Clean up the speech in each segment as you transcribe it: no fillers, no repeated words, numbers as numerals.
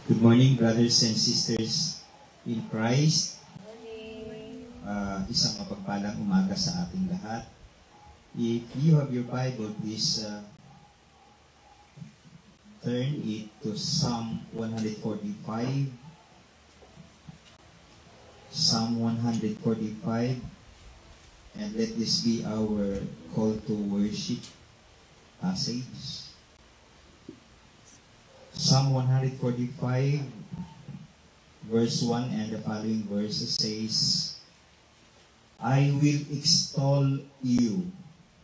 Good morning, brothers and sisters in Christ. Isang mapagpalang umaga sa ating lahat. If you have your Bible, please turn it to Psalm 145. Psalm 145. And let this be our call to worship passage. Psalm 145, verse 1 and the following verses says, I will extol you,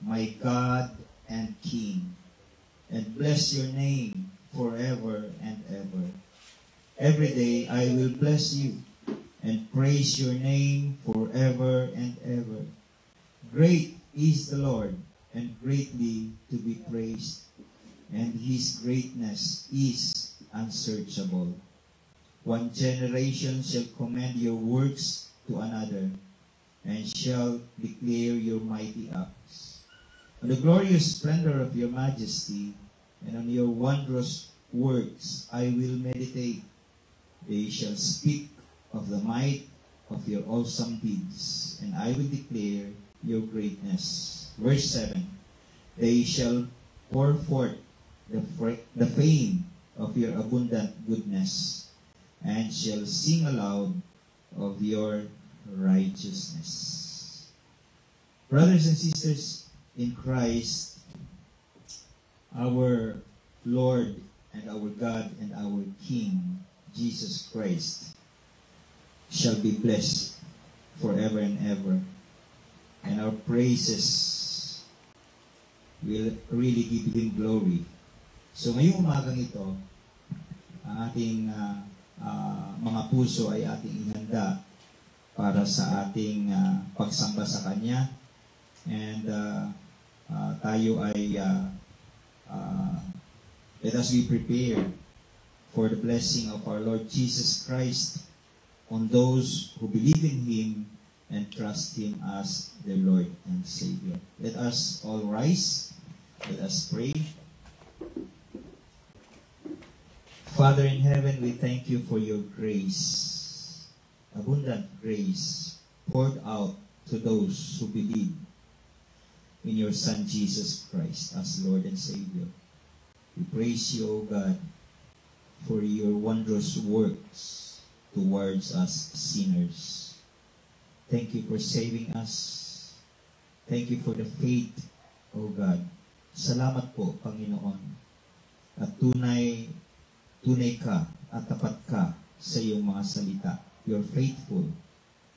my God and King, and bless your name forever and ever. Every day I will bless you and praise your name forever and ever. Great is the Lord and greatly to be praised, and His greatness is unsearchable. One generation shall commend your works to another, and shall declare your mighty acts. On the glorious splendor of your majesty, and on your wondrous works I will meditate. They shall speak of the might of your awesome deeds, and I will declare your greatness. Verse 7, they shall pour forth the fame of your abundant goodness, and shall sing aloud of your righteousness. Brothers and sisters in Christ, our Lord and our God and our King, Jesus Christ, shall be blessed forever and ever. And our praises will really give Him glory. So ngayong umagang ito, ang ating mga puso ay ating ihanda para sa ating pagsamba sa Kanya. And tayo ay let us be prepared for the blessing of our Lord Jesus Christ on those who believe in Him and trust Him as their Lord and Savior. Let us all rise. Let us pray. Father in heaven, we thank you for your grace, abundant grace, poured out to those who believe in your Son Jesus Christ as Lord and Savior. We praise you, O God, for your wondrous works towards us sinners. Thank you for saving us. Thank you for the faith, O God. Salamat po, Panginoon. At tunay ka at tapat ka sa iyong mga salita. You're faithful,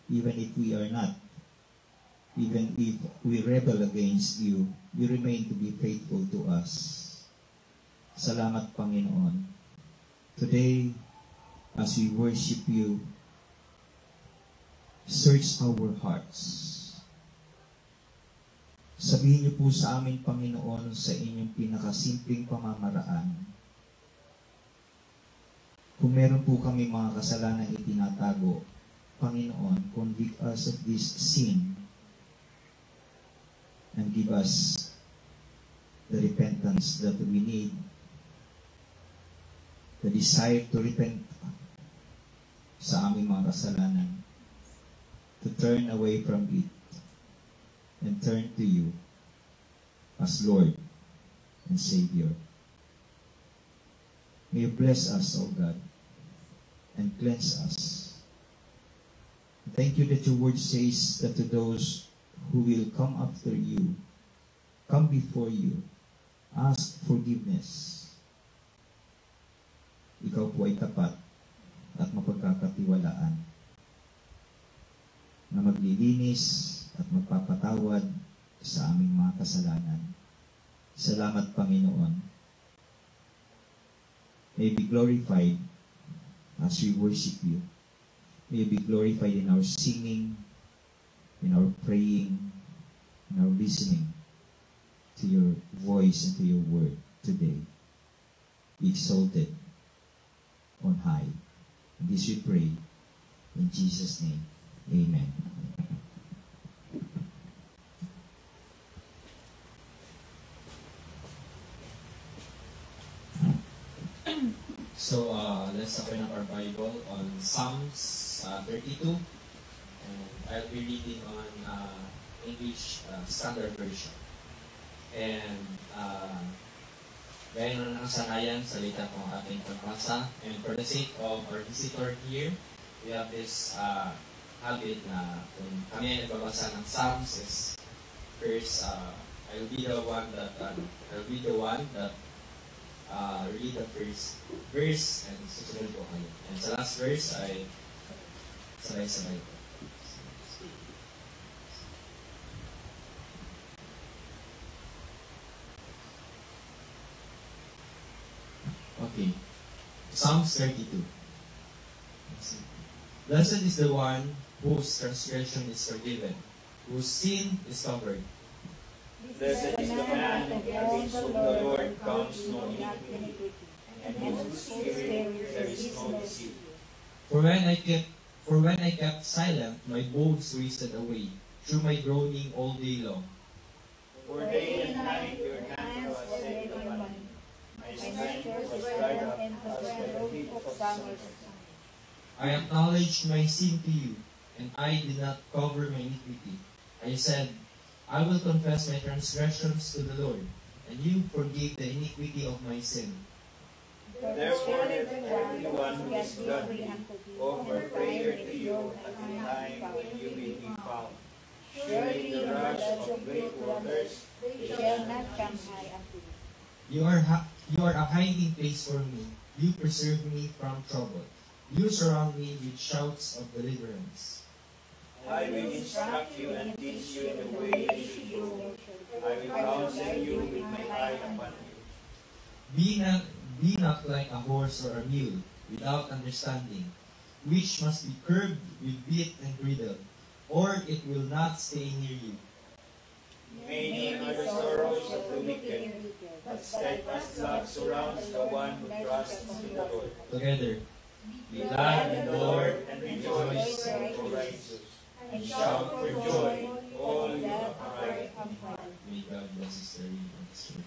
even if we are not. Even if we rebel against you, you remain to be faithful to us. Salamat, Panginoon. Today, as we worship you, search our hearts. Sabihin niyo po sa amin, Panginoon, sa inyong pinakasimpleng pamamaraan. Kung meron po kami mga kasalanan itinatago, Panginoon, convict us of this sin and give us the repentance that we need, the desire to repent sa aming mga kasalanan, to turn away from it and turn to you as Lord and Savior. May you bless us, O God, and cleanse us. Thank you that your word says that to those who will come after you, come before you, ask forgiveness. Ikaw po ay tapat at mapagkakatiwalaan na maglilinis at magpapatawad sa aming mga kasalanan. Salamat, Panginoon. May you be glorified as we worship you. May you be glorified in our singing, in our praying, in our listening to your voice and to your word today. Be exalted on high. And this we pray in Jesus' name. Amen. Let's open up our Bible on Psalms 32, and I'll be reading on English Standard Version. And gaya na ng sanayan, salita ko ang ating pagbasa. And for the sake of our visitor here, we have this habit na kung kami ay nagbabasa ng Psalms is first, I'll be the one that read the first verse and susunod ko kayo. And sa last verse ay sabay-sabay ko. Okay. Psalms 32. Blessed is the one whose transgression is forgiven, whose sin is covered. Blessed is the man against whom the Lord counts no iniquity, and in whose spirit there is no deceit. For when I kept silent, my bones wasted away through my groaning all day long. For day and night your hand was set upon me. My strength was dried up as by the heat of summer. I acknowledged my sin to you, and I did not cover my iniquity. I said, I will confess my transgressions to the Lord, and you forgave the iniquity of my sin. Therefore let everyone who is godly offer prayer to you at the time when you may be found. Surely the rush of great waters shall not come high unto you. You are a hiding place for me. You preserve me from trouble. You surround me with shouts of deliverance. I will instruct you and teach you in the way you should go. I will counsel you with my eye upon you. Be not like a horse or a mule without understanding, which must be curbed with bit and bridle, or it will not stay near you. Many are the sorrows of the wicked, but steadfast love surrounds the one who trusts in the Lord. Together, Be glad in the Lord and rejoice, O righteous, and shout for joy, all you upright. may God bless us the reading of His word.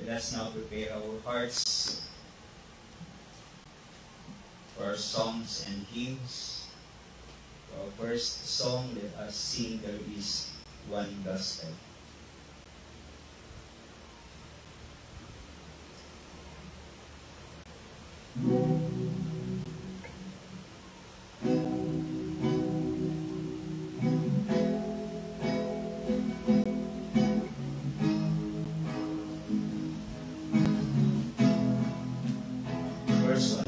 Let us now prepare our hearts for our songs and hymns. For our first song, let us sing There Is One Gospel. Verse 1.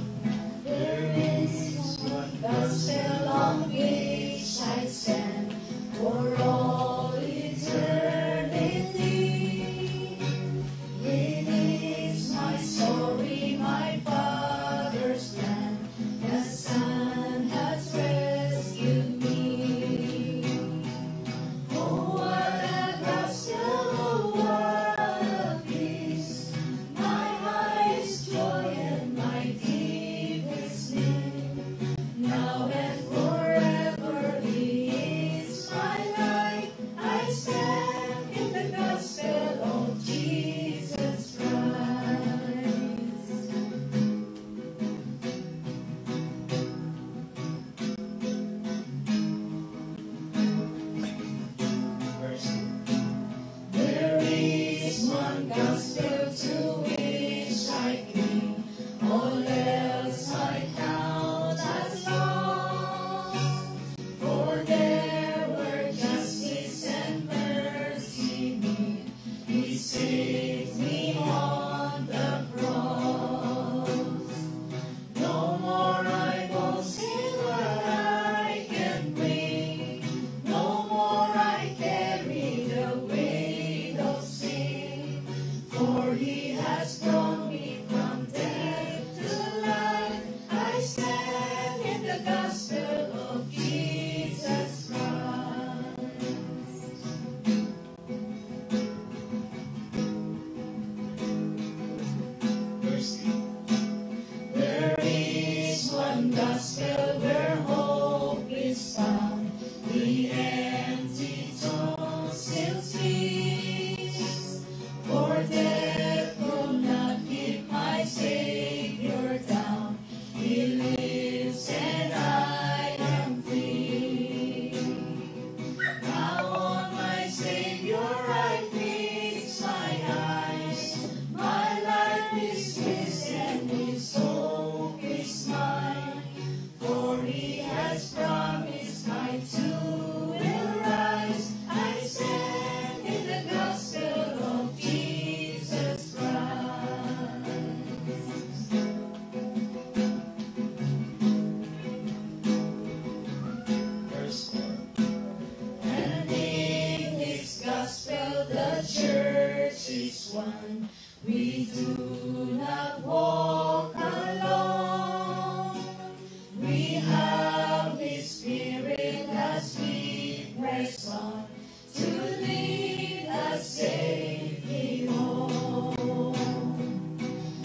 There is one gospel on which I stand for all eternity. It is my story, my Father's plan. The Son has rescued me. Oh, what a gospel! Oh, what a peace! My highest joy and my deepest need. Now and forever He is my light. I stand in the gospel of Jesus Christ. Verse 2. There is one gospel to which I cling, all else I count as lost. For there where justice and mercy meet, He saved me on the cross. No more I boast in what I can bring, no more I carry the weight of sin. For He has brought me from death to life. I stand in the gospel of Jesus Christ. We do not walk alone. We have His Spirit as we press on to lead us safely home.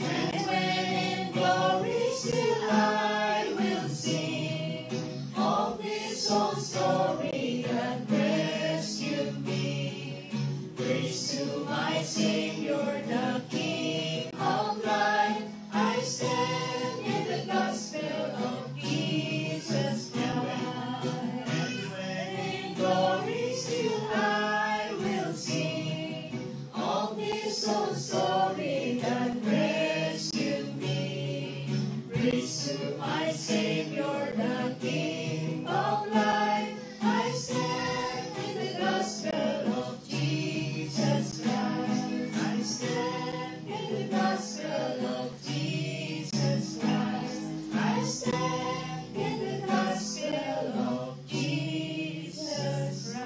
And when in glory still I will sing of His own story that rescued me. Praise to my Savior, the King of life. I stand in the gospel of Jesus Christ. And when in glory still I will sing of His own story that rescued me. Praise to my Savior, the King of life. I stand in the gospel of Jesus Christ. I stand in the gospel of Jesus Christ. I stand in the gospel of Jesus Christ.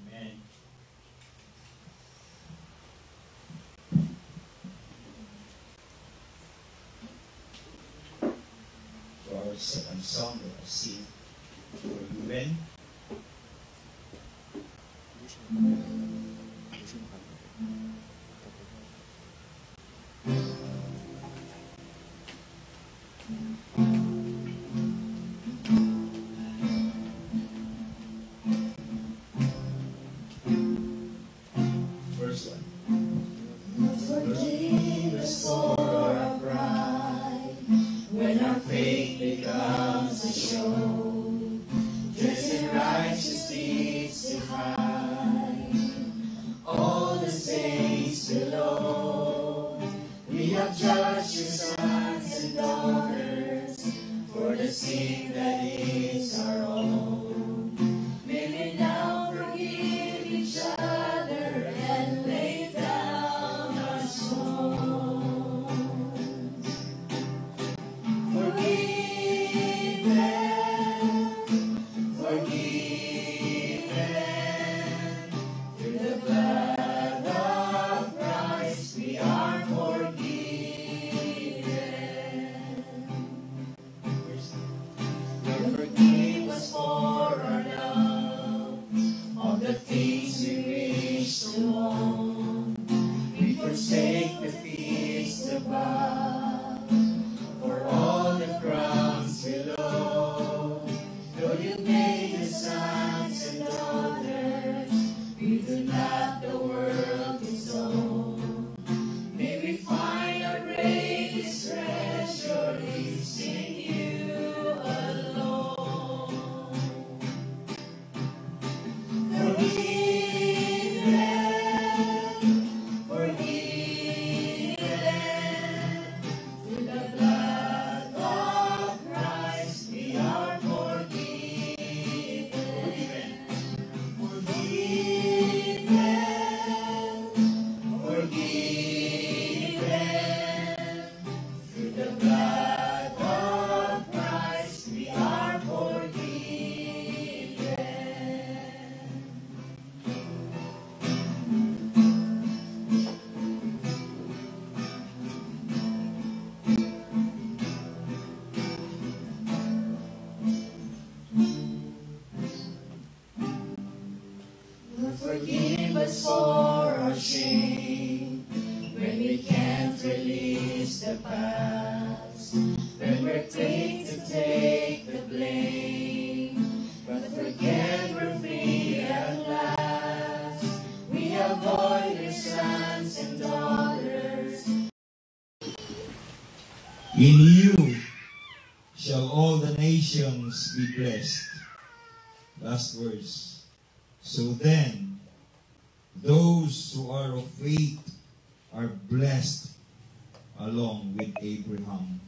Amen. For our second song, let us sing for you, Ben. First one. Forgive us for our pride, when our faith becomes a show, dressed in righteous deeds to hide all the saints below. We have judged your sons and daughters for the sin that is our own. May we now forgive each other and lay down our souls. Forgive them. Through the blood of Christ we are forgiven. Forgive us for our love, all the things we wish to own. We forsake the feast above, for all the crumbs below. Though you made us sons and daughters, we do not the world disown. May we find our greatest treasure is in you alone. Forgive them. Through the blood of Christ we are forgiven. Forgive them. Through the blood of Christ we are forgiven. Lord, forgive us for our shame, when we can't release the past, when we're quick to take the blame, but forget we're free at last. We avoid your sons and daughters. In you shall all the nations be blessed. Last verse. So then, those who are of faith are blessed along with Abraham,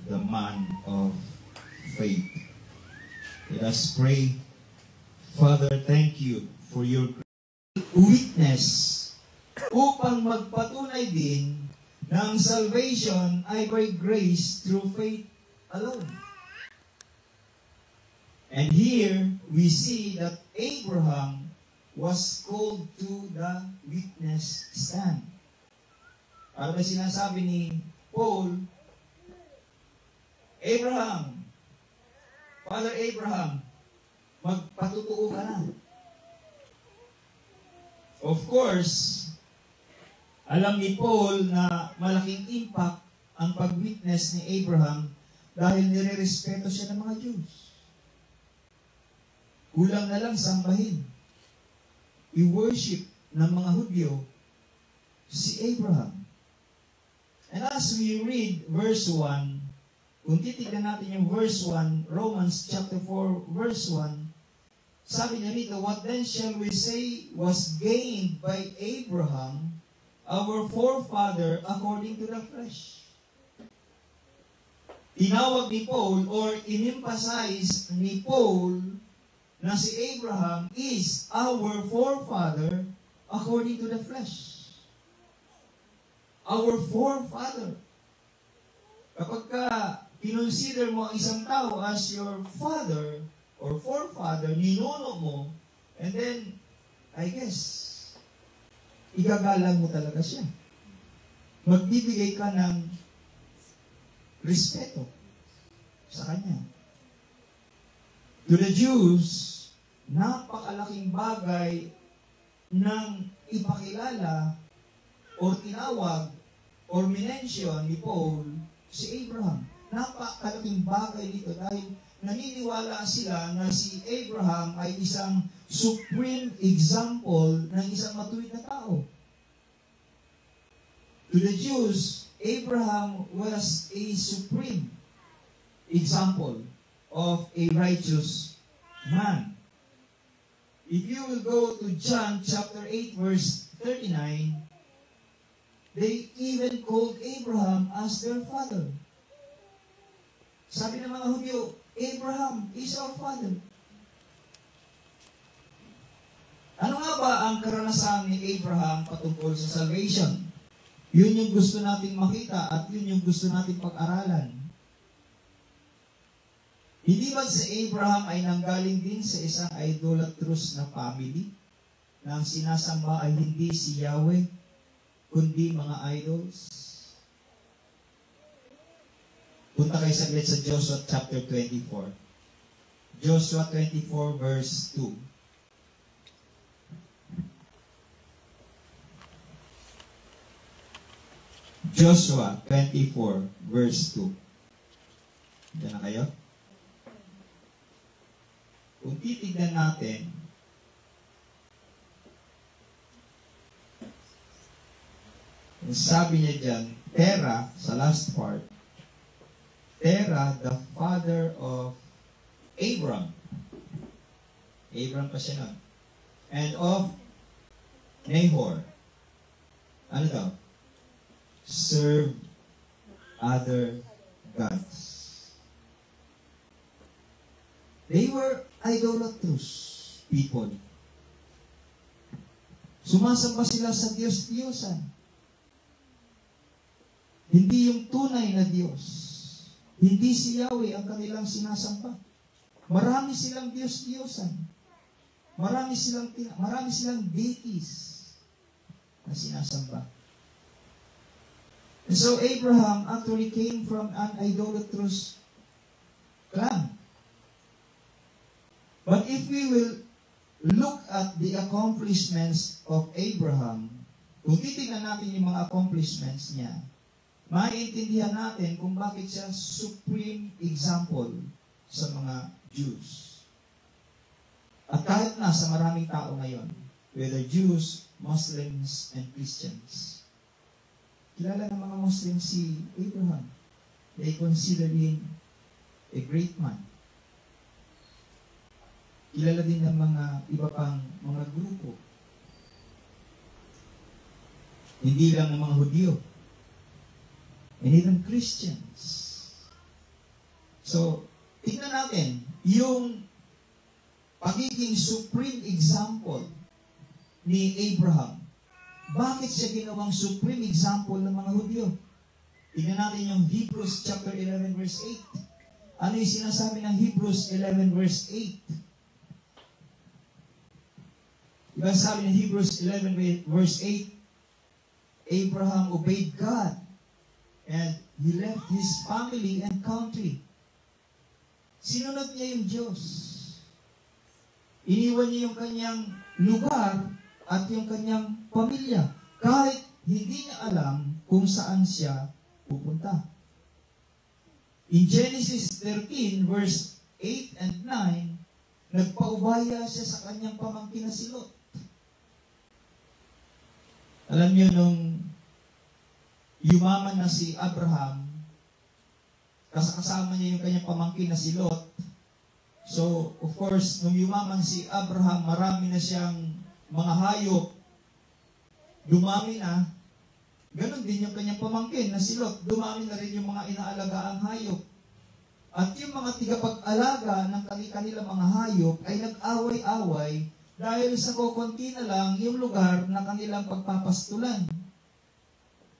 the man of faith. Let us pray. Father, thank you for your witness upang magpatunay din na ang salvation ay by grace through faith alone. And here, we see that Abraham was called to the witness stand. Para ba sinasabi ni Paul, Abraham, Father Abraham, magpatutuo ka na. Of course, alam ni Paul na malaking impact ang pag-witness ni Abraham dahil nire-respeto siya ng mga Jews. Kulang na lang sambahin. I-worship ng mga Hudyo si Abraham. And as we read verse 1, kung titignan natin yung verse 1, Romans chapter 4, verse 1, sabi niya rito, what then shall we say was gained by Abraham, our forefather, according to the flesh? Tinawag ni Paul or in-emphasize ni Paul na si Abraham is our forefather according to the flesh. Our forefather. Kapag ka kinonsider mo ang isang tao as your father or forefather, ninuno mo, and then, I guess, igagalang mo talaga siya. Magbibigay ka ng respeto sa kanya. To the Jews, napakalaking bagay ng ipakilala o tinawag or minention ni Paul si Abraham. Napakalaking bagay dito dahil naniniwala sila na si Abraham ay isang supreme example ng isang matuwid na tao. To the Jews, Abraham was a supreme example of a righteous man. If you will go to John chapter 8 verse 39, they even called Abraham as their father. Sabi ng mga Hudyo, Abraham is our father. Ano nga ba ang karanasan ni Abraham patungkol sa salvation? Yun yung gusto nating makita at yun yung gusto nating pag-aralan. Hindi ba si Abraham ay nanggaling din sa isang idolatrous na family na ang sinasamba ay hindi si Yahweh, kundi mga idols? Punta kayo saglit sa Joshua chapter 24. Joshua 24 verse 2. Joshua 24 verse 2. Diyan na kayo? Kung titignan natin, sabi niya dyan, Terah, sa last part, Terah, the father of Abram. Abram pa siya nun. And of Nahor. Ano daw? Serve other gods. They were idolatrous people. Sumasamba sila sa Diyos-Diyosan. Hindi yung tunay na Diyos. Hindi si Yahweh ang kanilang sinasamba. Marami silang Diyos-Diyosan. Marami silang deities na sinasamba. And so Abraham actually came from an idolatrous clan. But if we will look at the accomplishments of Abraham, kung titignan natin yung mga accomplishments niya, maiintindihan natin kung bakit siya supreme example sa mga Jews. At kahit na sa maraming tao ngayon, whether Jews, Muslims, and Christians, kilala ng mga Muslims si Abraham. They consider him a great man. Kilala din ng mga iba pang mga grupo. Hindi lang ng mga Hudyo. And even Christians. So, tingnan natin, yung pagiging supreme example ni Abraham. Bakit siya ginawang supreme example ng mga Hudyo? Tingnan natin yung Hebrews chapter 11 verse 8. Ano yung sinasabi ng Hebrews 11 verse 8? Diba sabi in Hebrews 11 verse 8, Abraham obeyed God and he left his family and country. Sinunod niya yung Diyos. Iniwan niya yung kanyang lugar at yung kanyang pamilya kahit hindi niya alam kung saan siya pupunta. In Genesis 13 verse 8 and 9, nagpaubaya siya sa kanyang pamangkin na si Lot. Alam niyo, nung yumaman na si Abraham, kasama niya yung kanyang pamangkin na si Lot. So, of course, nung yumaman si Abraham, marami na siyang mga hayop. Dumami na. Ganon din yung kanyang pamangkin na si Lot. Dumami na rin yung mga inaalagaang hayop. At yung mga tigapag-alaga ng kanilang mga hayop ay nag-away-away dahil sa kukunti na lang yung lugar na kanilang pagpapastulan.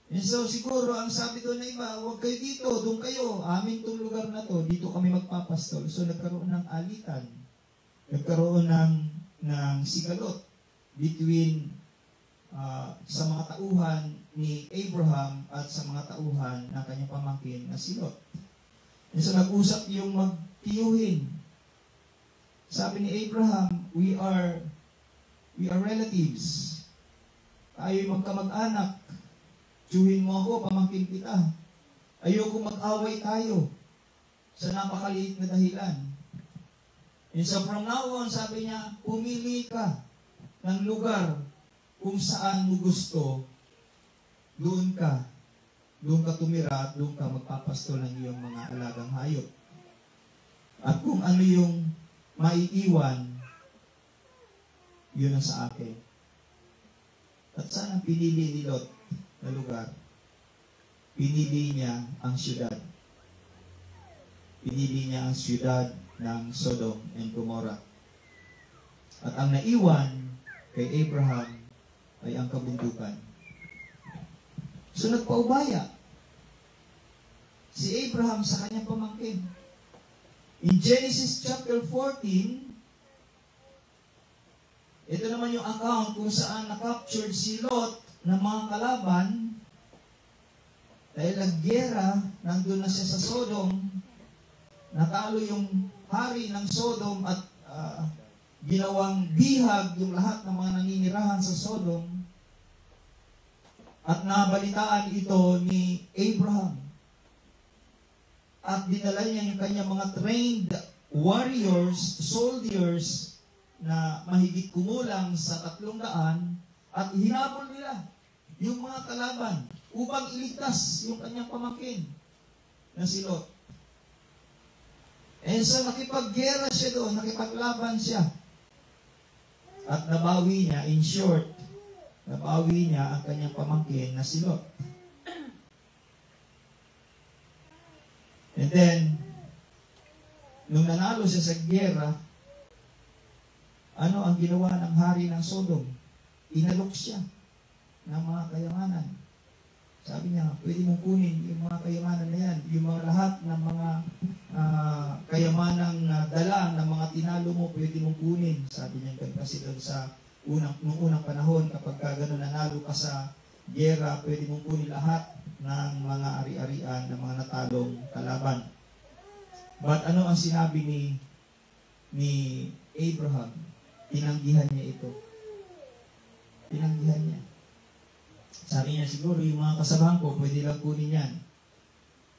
And so siguro ang sabi doon na iba, huwag kayo dito, doon kayo, amin tong lugar na to, dito kami magpapastol. So nagkaroon ng alitan, nagkaroon ng sigalot between sa mga tauhan ni Abraham at sa mga tauhan ng kanyang pamangkin na si Lot. And so nag-usap yung magtiyuhin. Sabi ni Abraham, we are relatives. Tayo'y magkamag-anak. Tiyuhin mo ako, pamangkin kita. Ayoko mag-away tayo sa napakaliit na dahilan. And so from now on, sabi niya, pumili ka ng lugar kung saan mo gusto, doon ka tumira at doon ka magpapastol ng iyong mga alagang hayop. At kung ano yung maiiwan, yun ang sa akin. At saan ang pinili ni Lot na lugar? Pinili niya ang siyudad. Pinili niya ang siyudad ng Sodom and Gomorrah. At ang naiwan kay Abraham ay ang kabundukan. So nagpaubaya si Abraham sa kanyang pamangkin. In Genesis chapter 14, ito naman yung account kung saan na-captured si Lot ng mga kalaban dahil naggera, nandun na siya sa Sodom, natalo yung hari ng Sodom at ginawang bihag yung lahat ng mga naninirahan sa Sodom at nabalitaan ito ni Abraham. At dinala niya yung kanyang mga trained warriors, soldiers, na mahigit kumulang sa 300 at hinabol nila yung mga kalaban upang iligtas yung kanyang pamangkin na si Lot. And so nakipaggera siya doon, nakipaglaban siya. At nabawi niya, in short, nabawi niya ang kanyang pamangkin na si Lot. And then, nung nanalo siya sa giyera, ano ang ginawa ng hari ng Sodom? Inalok siya ng mga kayamanan. Sabi niya, pwede mong kunin yung mga kayamanan na yan, yung mga lahat ng mga kayamanang dala ng mga tinalo mo, pwede mong kunin. Sabi niya kasi doon sa nung unang panahon, kapag gano'n nanalo ka sa giyera, pwede mong kunin lahat ng mga ari-arian ng mga natalong kalaban. But ano ang sinabi ni Abraham? Tinanggihan niya ito. Tinanggihan niya. Sabi niya, siguro yung mga kasamahan ko, pwede lang kunin yan.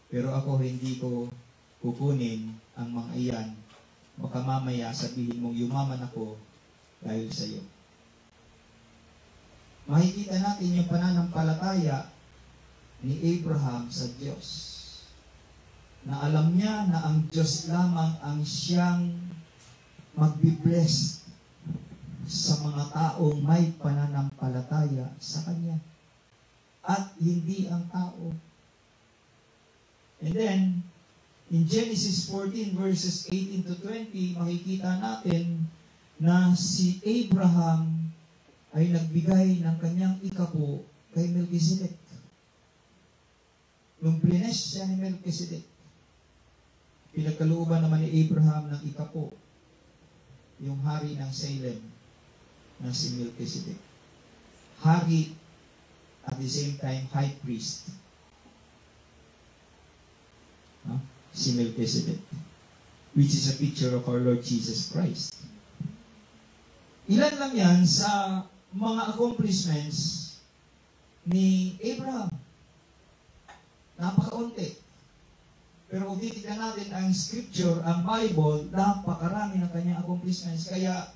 Pero ako, hindi ko kukunin ang mga iyan. Baka mamaya sabihin mong yumaman ako dahil sa iyo. Makikita natin yung pananampalataya ni Abraham sa Diyos. Na alam niya na ang Diyos lamang ang siyang magbibless sa mga taong may pananampalataya sa Kanya. At hindi ang tao. And then, in Genesis 14 verses 18 to 20, makikita natin na si Abraham ay nagbigay ng kanyang ikapo kay Melchizedek. Nung blines siya ni Melchizedek, pinagkalooban naman ni Abraham ng ikapo, yung hari ng Salem. na si Melchizedek. Hari, at the same time, high priest. Si Melchizedek, which is a picture of our Lord Jesus Christ. Ilan lang yan sa mga accomplishments ni Abraham. Napakaunti. Pero kung titignan natin ang scripture, ang Bible, napakarami ng kanyang accomplishments. Kaya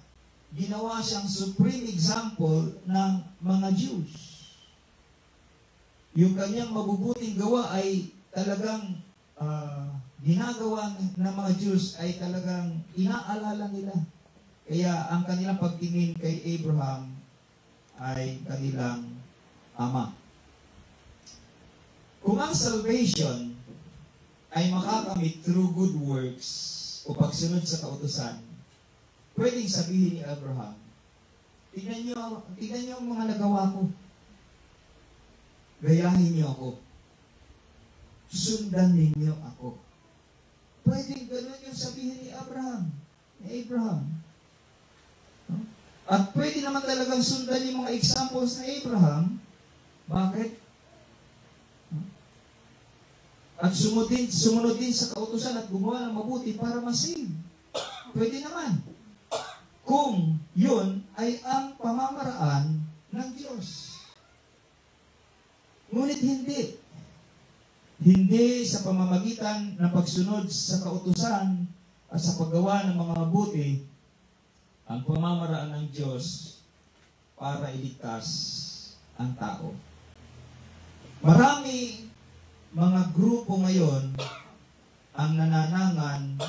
ginawa siyang supreme example ng mga Jews. Yung kanyang mabubuting gawa ay talagang ginagawa ng mga Jews ay talagang inaalala nila. Kaya ang kanilang pagtingin kay Abraham ay kanilang ama. Kung ang salvation ay makakamit through good works o pagsunod sa kautusan, pwedeng sabihin ni Abraham, tignan niyo ang mga nagawa ko. Gayahin niyo ako. Sundan ninyo ako. Pwedeng ganun yung sabihin ni Abraham. At pwede naman talagang sundan yung mga examples na Abraham. Bakit? At sumunod din sa kautusan at gumawa ng mabuti para masave. Pwede naman. Kung yun ay ang pamamaraan ng Diyos. Ngunit hindi. Hindi sa pamamagitan ng pagsunod sa kautusan at sa paggawa ng mga mabuti ang pamamaraan ng Diyos para iligtas ang tao. Marami mga grupo ngayon ang nananangan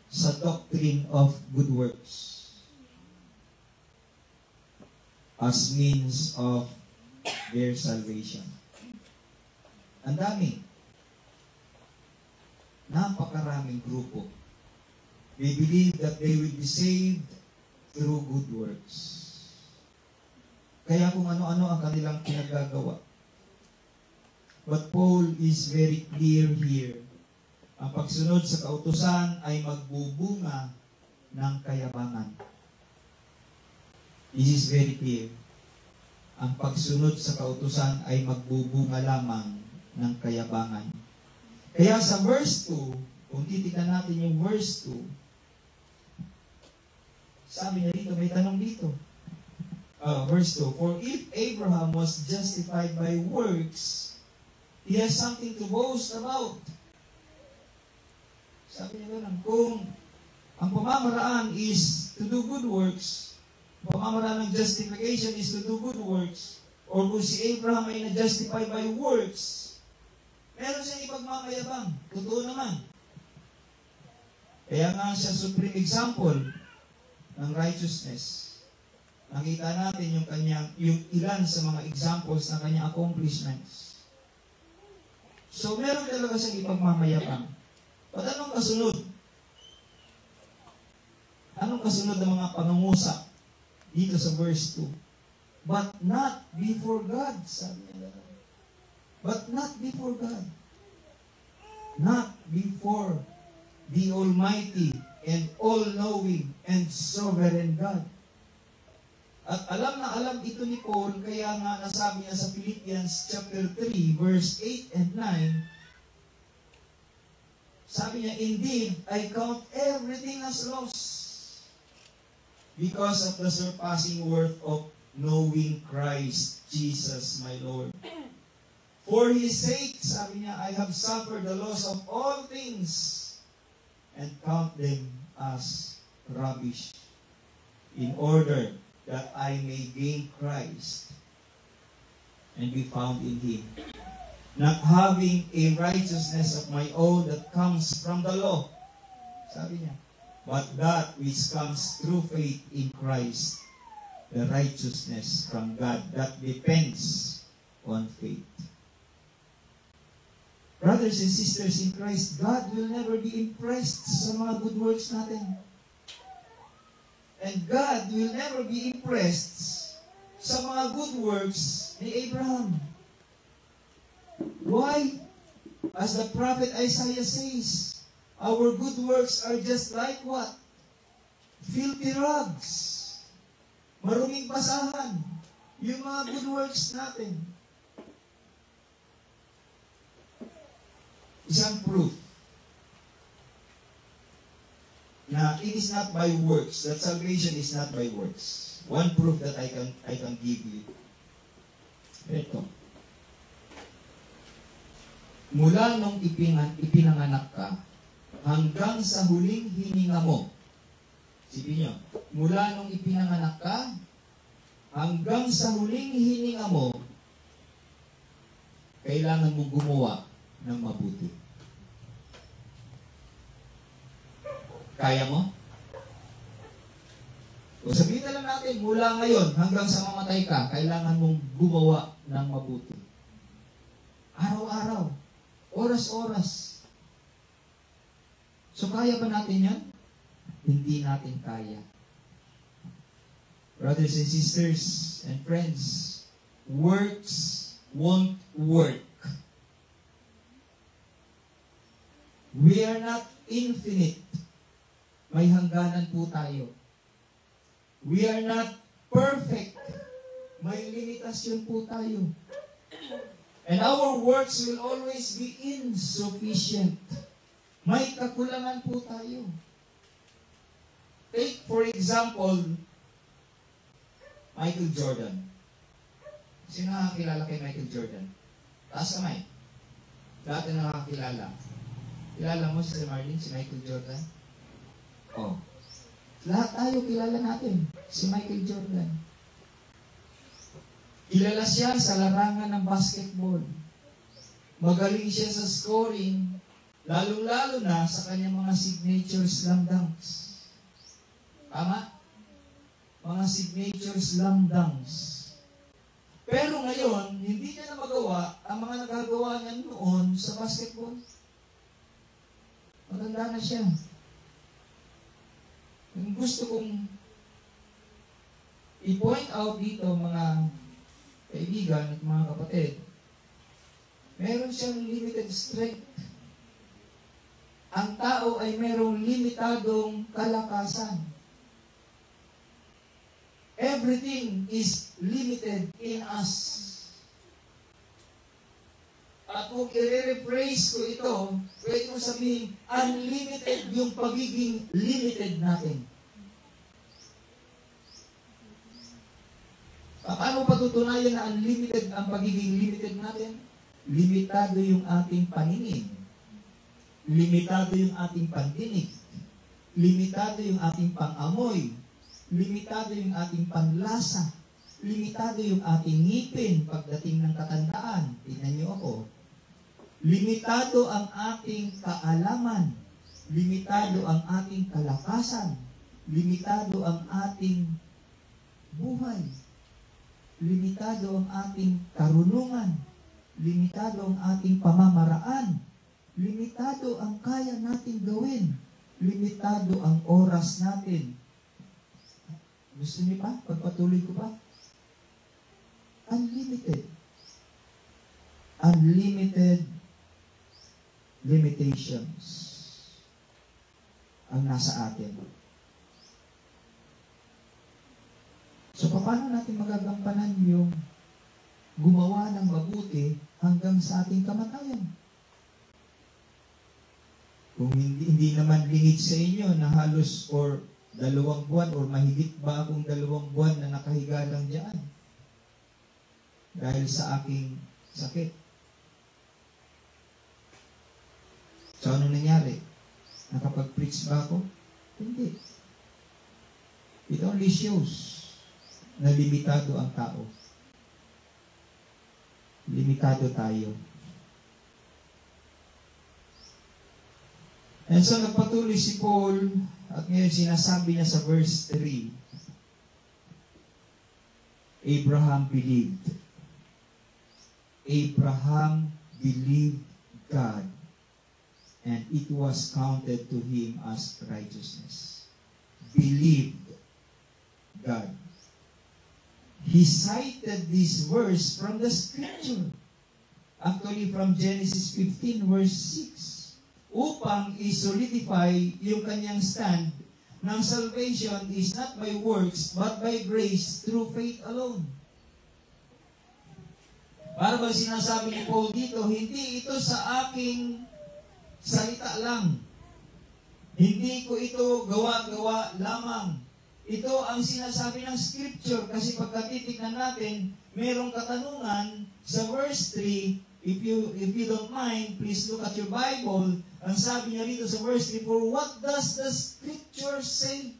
sa doctrine of good works as means of their salvation. Ang dami. Napakaraming grupo. They believe that they will be saved through good works. Kaya kung ano-ano ang kanilang pinagagawa. But Paul is very clear here. Ang pagsunod sa kautusan ay magbubunga ng kayabangan. This is very clear. Ang pagsunod sa kautusan ay magbubunga lamang ng kayabangan. Kaya sa verse 2, kung titignan natin yung verse 2, sabi niya dito, may tanong dito. Verse 2, for if Abraham was justified by works, he has something to boast about. Sabi niya lang, kung ang pamamaraan is to do good works, pamamaraan ng justification is to do good works, or kung si Abraham ay na-justify by works, meron siyang ipagmamayabang. Totoo naman. Kaya nga siya supreme example ng righteousness. Nakita natin yung ilan sa mga examples ng kanyang accomplishments. So, meron talaga siyang ipagmamayabang. But anong kasunod? Anong kasunod ng mga pangungusap dito sa verse 2? But not before God, sabi niya. But not before God. Not before the Almighty and all-knowing and sovereign God. At alam na alam ito ni Paul, kaya nga nasabi niya sa Philippians chapter 3, verse 8 and 9, sabi niya, indeed, I count everything as loss because of the surpassing worth of knowing Christ Jesus my Lord. For His sake, sabi niya, I have suffered the loss of all things and count them as rubbish in order that I may gain Christ and be found in Him, not having a righteousness of my own that comes from the law, sabi niya, but that which comes through faith in Christ, the righteousness from God that depends on faith. Brothers and sisters in Christ, God will never be impressed sa mga good works natin. And God will never be impressed sa mga good works ni Abraham. Why? As the prophet Isaiah says, our good works are just like what? Filthy rags. maruming basahan, yung mga good works natin. Isang proof na it is not by works, that salvation is not by works. One proof that I can give you. Ito. Mula nung ipinanganak ka, hanggang sa huling hininga mo. Sipin nyo, mula nung ipinanganak ka, hanggang sa huling hininga mo, kailangan mong gumawa ng mabuti. Kaya mo? O sabihin na lang natin, mula ngayon hanggang sa mamatay ka, kailangan mong gumawa ng mabuti. Araw-araw, oras-oras. So kaya ba natin yan? Hindi natin kaya. Brothers and sisters and friends, works won't work. We are not infinite. May hangganan po tayo. We are not perfect. May limitasyon po tayo. And our works will always be insufficient. May kakulangan po tayo. Take, for example, Michael Jordan. Sino nakakilala kay Michael Jordan? Taas kamay. Dati nakakilala. Kilala mo si Marlene, si Michael Jordan? Oh. Lahat tayo kilala natin, si Michael Jordan. Kilala siya sa larangan ng basketball. Magaling siya sa scoring, lalong-lalo na sa kanyang mga signature slam dunks. Tama? Mga signature slam dunks. Pero ngayon, hindi niya na magawa ang mga nagagawa niya noon sa basketball. Maganda na siya. Yung gusto kong i-point out dito, mga kaibigan at mga kapatid, meron siyang limited strength. Ang tao ay merong limitadong kalakasan. Everything is limited in us. At kung i-rephrase ko ito, pwede kong sabihin, unlimited yung pagiging limited natin. Paano patutunayan na unlimited ang pagiging limited natin? Limitado yung ating paningin. Limitado yung ating pandinig. Limitado yung ating pangamoy. Limitado yung ating panlasa. Limitado yung ating ngipin pagdating ng katandaan. Tingnan niyo ako. Limitado ang ating kaalaman. Limitado ang ating kalakasan. Limitado ang ating buhay. Limitado ang ating karunungan. Limitado ang ating pamamaraan. Limitado ang kaya nating gawin. Limitado ang oras natin. Gusto niyo pa? Pagpatuloy ko pa? Unlimited. Unlimited limitations ang nasa atin. So, paano natin magagampanan yung gumawa ng mabuti hanggang sa ating kamatayan? Kung hindi naman lingid sa inyo na halos or 2 buwan or mahigit ba akong 2 buwan na nakahiga lang diyan dahil sa aking sakit. So, ano nangyari? Nakapag-preach ba ako? Hindi. It only shows na limitado ang tao. Limitado tayo. And so, nagpatuloy si Paul at ngayon sinasabi niya sa verse 3, Abraham believed. Abraham believed God, and it was counted to him as righteousness. Believed God. He cited this verse from the scripture. Actually, from Genesis 15, verse 6. Upang i-solidify yung kanyang stand ng salvation is not by works, but by grace through faith alone. Para ba sinasabi ni Paul dito, hindi ito sa aking salita lang. Hindi ko ito gawa-gawa lamang. Ito ang sinasabi ng Scripture kasi pagka titignan natin, merong katanungan sa verse 3. If you don't mind, please look at your Bible. Ang sabi niya rito sa verse 3, for what does the Scripture say?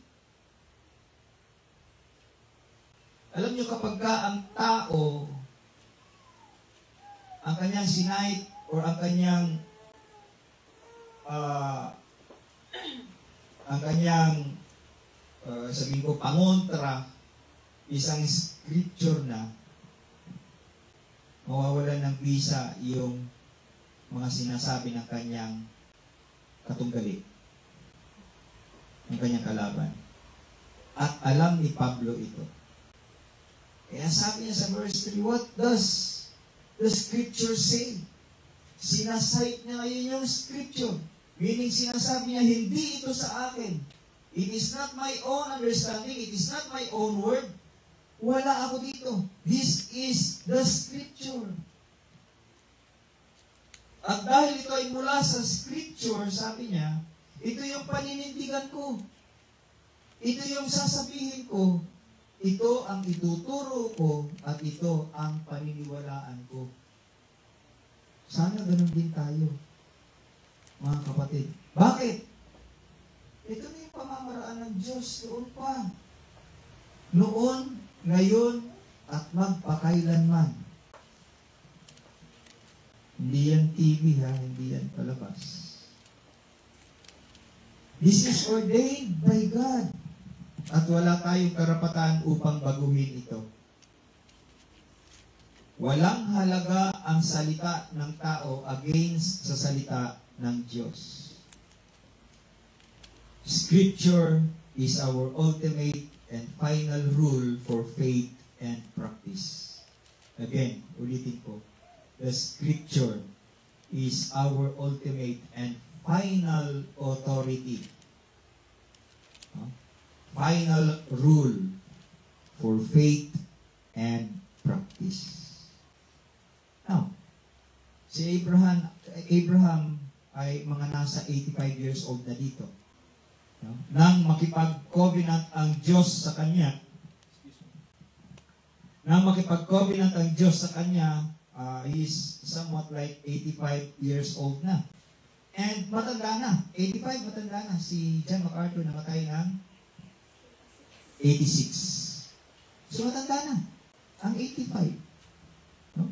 Alam niyo kapag ka ang tao, ang kanyang sinight or ang kanyang sabihin ko, pangontra isang scripture na, mawawalan ng visa yung mga sinasabi ng kanyang katunggali, ng kanyang kalaban. At alam ni Pablo ito. Kaya sabi niya sa verse 3, what does the scripture say? Sinasite niya ngayon yung scripture. Meaning sinasabi niya, hindi ito sa akin. It is not my own understanding. It is not my own word. Wala ako dito. This is the scripture. At dahil ito ay mula sa scripture, sabi niya, ito yung paninindigan ko. Ito yung sasabihin ko. Ito ang ituturo ko at ito ang paniniwalaan ko. Sana ganun din tayo, mga kapatid. Bakit? Ito na yung pamamaraan ng Diyos noon pa. Noon, ngayon, at magpakailanman. Hindi yan TV ha, hindi yan palabas. This is ordained by God. At wala tayong karapatan upang baguhin ito. Walang halaga ang salita ng tao against sa salita ng Diyos. Scripture is our ultimate and final rule for faith and practice. Again, ulitin ko. The Scripture is our ultimate and final authority. Final rule for faith and practice. Now, si Abraham ay mga nasa 85 years old na dito. Nang makipag-covenant ang Diyos sa kanya, he is somewhat like 85 years old na. And matanda na. 85, matanda na. Si John MacArthur namatay ng 86. So matanda na. Ang 85. No?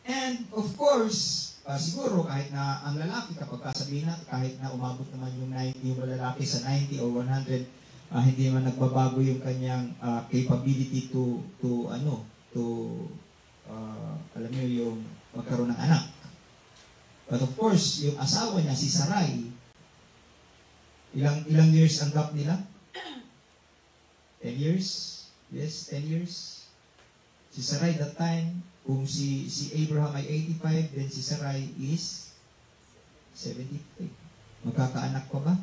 And of course, siguro kahit na ang lalaki, kapag sabihin natin, kahit na umabot naman yung 90, yung lalaki sa 90 or 100, hindi man nagbabago yung kanyang capability to alam niyo, yung magkaroon ng anak. But of course, yung asawa niya, si Sarai, ilang years ang gap nila? 10 years? Yes, 10 years. Si Sarai that time, kung si Abraham ay 85, then si Sarai is 75. Magkakaanak pa ba?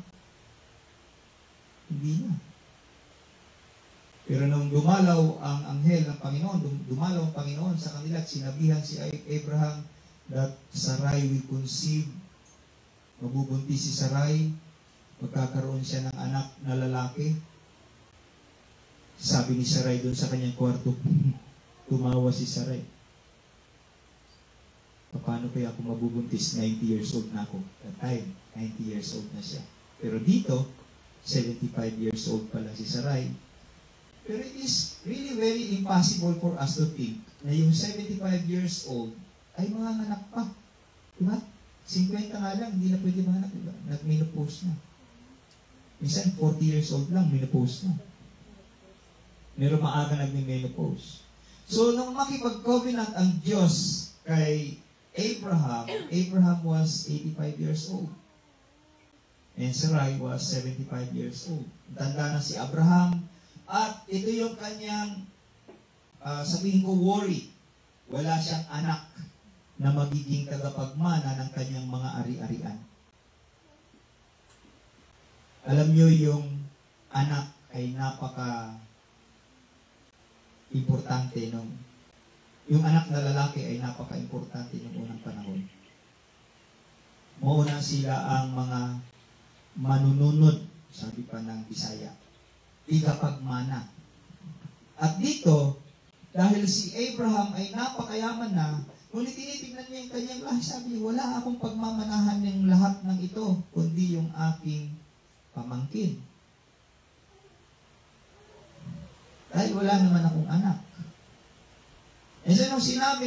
Hindi na. Pero nung dumalaw ang anghel ng Panginoon, dumalaw ang Panginoon sa kanila at sinabihan si Abraham that Sarai will conceive, mabubuntis si Sarai, magkakaroon siya ng anak na lalaki. Sabi ni Sarai doon sa kanyang kwarto, tumawa si Sarai. Paano kaya ako mabubuntis? 90 years old na ako. That time, 90 years old na siya. Pero dito, 75 years old pala si Sarai. Pero it is really very impossible for us to think na yung 75 years old ay manganganak pa. Diba? 50 nga lang, hindi na pwede manganak. Diba? Nag-menopause na. Minsan, 40 years old lang, menopause na. Meron maaga nag-menopause. So, nung makipag-covenant ang Diyos kay Abraham was 85 years old. And Sarai was 75 years old. Tanda na si Abraham. At ito yung kanyang, sabihin ko, worry. Wala siyang anak na magiging tagapagmana ng kanyang mga ari-arian. Alam nyo yung anak ay importante yung anak na lalaki ay napaka-importante ng unang panahon. Mauna sila ang mga manununod, sabi pa ng Bisaya, igapagmana. At dito, dahil si Abraham ay napakayaman na, ngunit tinitignan niya yung kanyang lahi, sabi niya, wala akong pagmamanahan ng lahat ng ito, kundi yung aking pamangkin. Dahil wala naman akong anak. And so, nung sinabi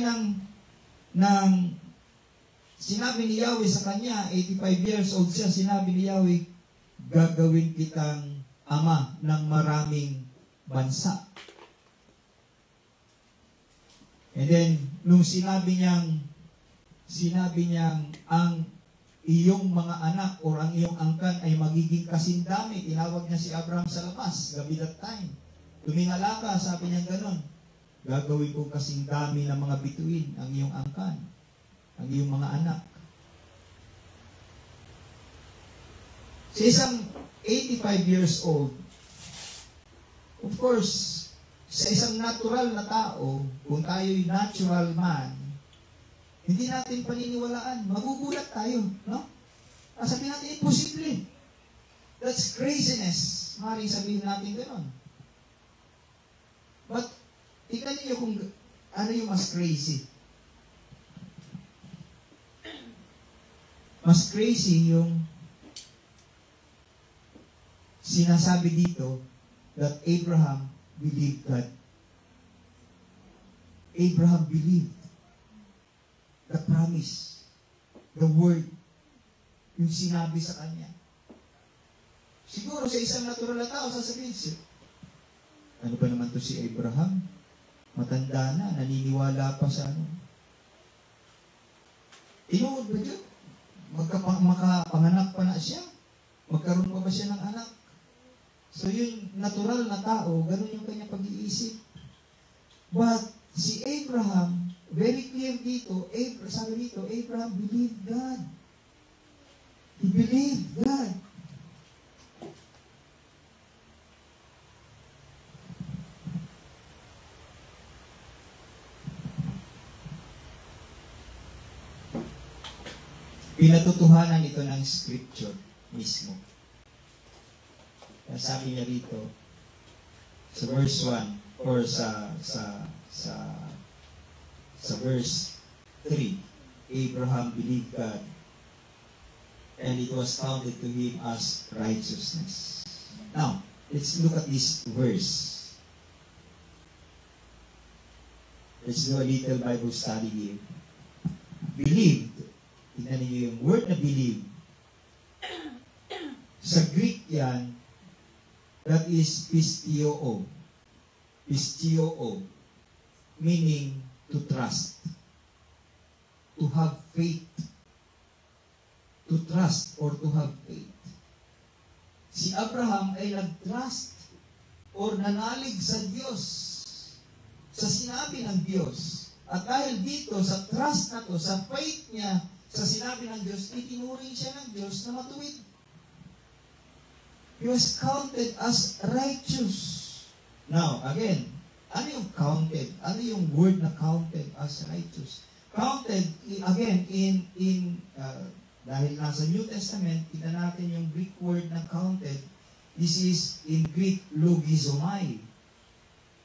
ni Yahweh sa kanya, 85 years old siya, sinabi ni Yahweh, gagawin kitang ama ng maraming bansa. And then, nung sinabi niyang ang iyong mga anak or ang iyong angkan ay magiging kasindami, tinawag niya si Abraham sa labas, gabi that time. Tumingala ka, sabi niya gano'n, gagawin kong kasindami ng mga bituin ang iyong angkan, ang iyong mga anak. Sa isang 85 years old, of course, sa isang natural na tao, kung tayo'y natural man, hindi natin paniniwalaan. Magugulat tayo, no? Sabihin natin, imposible. That's craziness. Maaaring sabihin natin gano'n. But, tingnan niyo kung ano yung mas crazy. Mas crazy yung sinasabi dito that Abraham believed God. Abraham believed the promise, the word, yung sinabi sa kanya. Siguro sa isang natural na tao, sasabihin siya, ano ba naman to si Abraham? Matanda na, naniniwala pa sa ano. Tinuod ba yun? Makapanganak pa na siya? Magkaroon pa ba siya ng anak? So yung natural na tao, ganun yung kanyang pag-iisip. But si Abraham, very clear dito, sabi dito, Abraham believed God. He believed God. Pinatutuhanan ito ng scripture mismo. Sabi niya rito, sa verse 1, or sa verse 3, Abraham believed God, and it was counted to him as righteousness. Now, let's look at this verse. Let's do a little Bible study here. Believed, tingnan niyo yung word na believe. Sa Greek yan, that is pistio. Pistio, meaning to trust. To have faith. To trust or to have faith. Si Abraham ay nag-trust or nanalig sa Diyos, sa sinabi ng Diyos. At dahil dito, sa trust na to, sa faith niya, sa sinabi ng Diyos, itinuring siya ng Diyos na matuwid. He was counted as righteous. Now, again, ano yung counted? Ano yung word na counted as righteous? Counted, again, dahil nasa New Testament, kita natin yung Greek word na counted. This is in Greek, logizomai,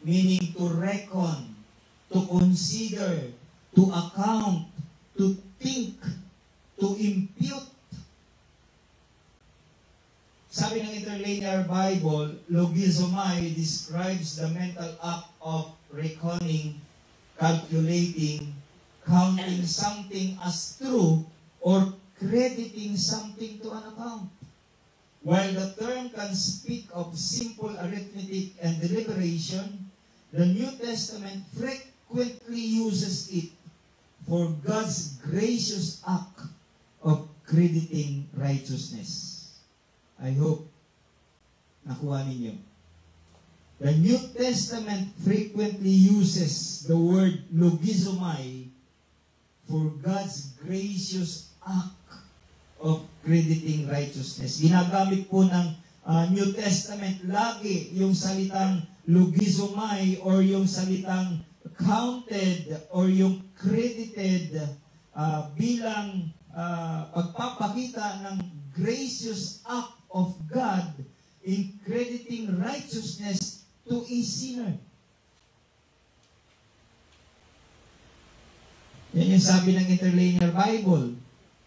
meaning to reckon, to consider, to account, to think, to impute. Sabi ng Interlinear Bible, logizomai describes the mental act of reckoning, calculating, counting something as true, or crediting something to an account. While the term can speak of simple arithmetic and deliberation, the New Testament frequently uses it for God's gracious act of crediting righteousness. I hope nakuha ninyo. The New Testament frequently uses the word logizomai for God's gracious act of crediting righteousness. Ginagamit po ng New Testament, lagi yung salitang logizomai or yung salitang counted or yung credited bilang pagpapakita ng gracious act of God in crediting righteousness to a sinner. Yan yung sabi ng Interlinear Bible.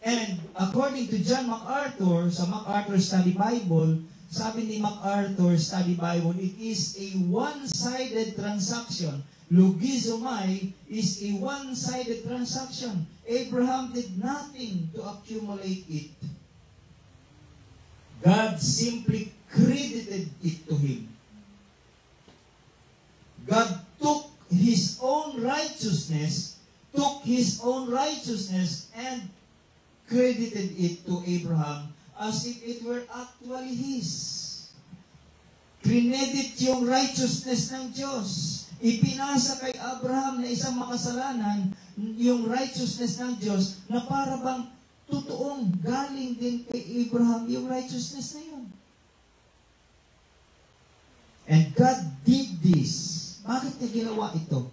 And according to John MacArthur, sa MacArthur Study Bible, sabi ni MacArthur Study Bible, it is a one-sided transaction. Logizomai is a one-sided transaction. Abraham did nothing to accumulate it. God simply credited it to him. God took his own righteousness and credited it to Abraham as if it were actually his. Credit yung righteousness ng Diyos. Ipinasa kay Abraham na isang makasalanan yung righteousness ng Diyos na para bang totoong galing din kay Abraham yung righteousness na yun. And God did this. Bakit niya ginawa ito?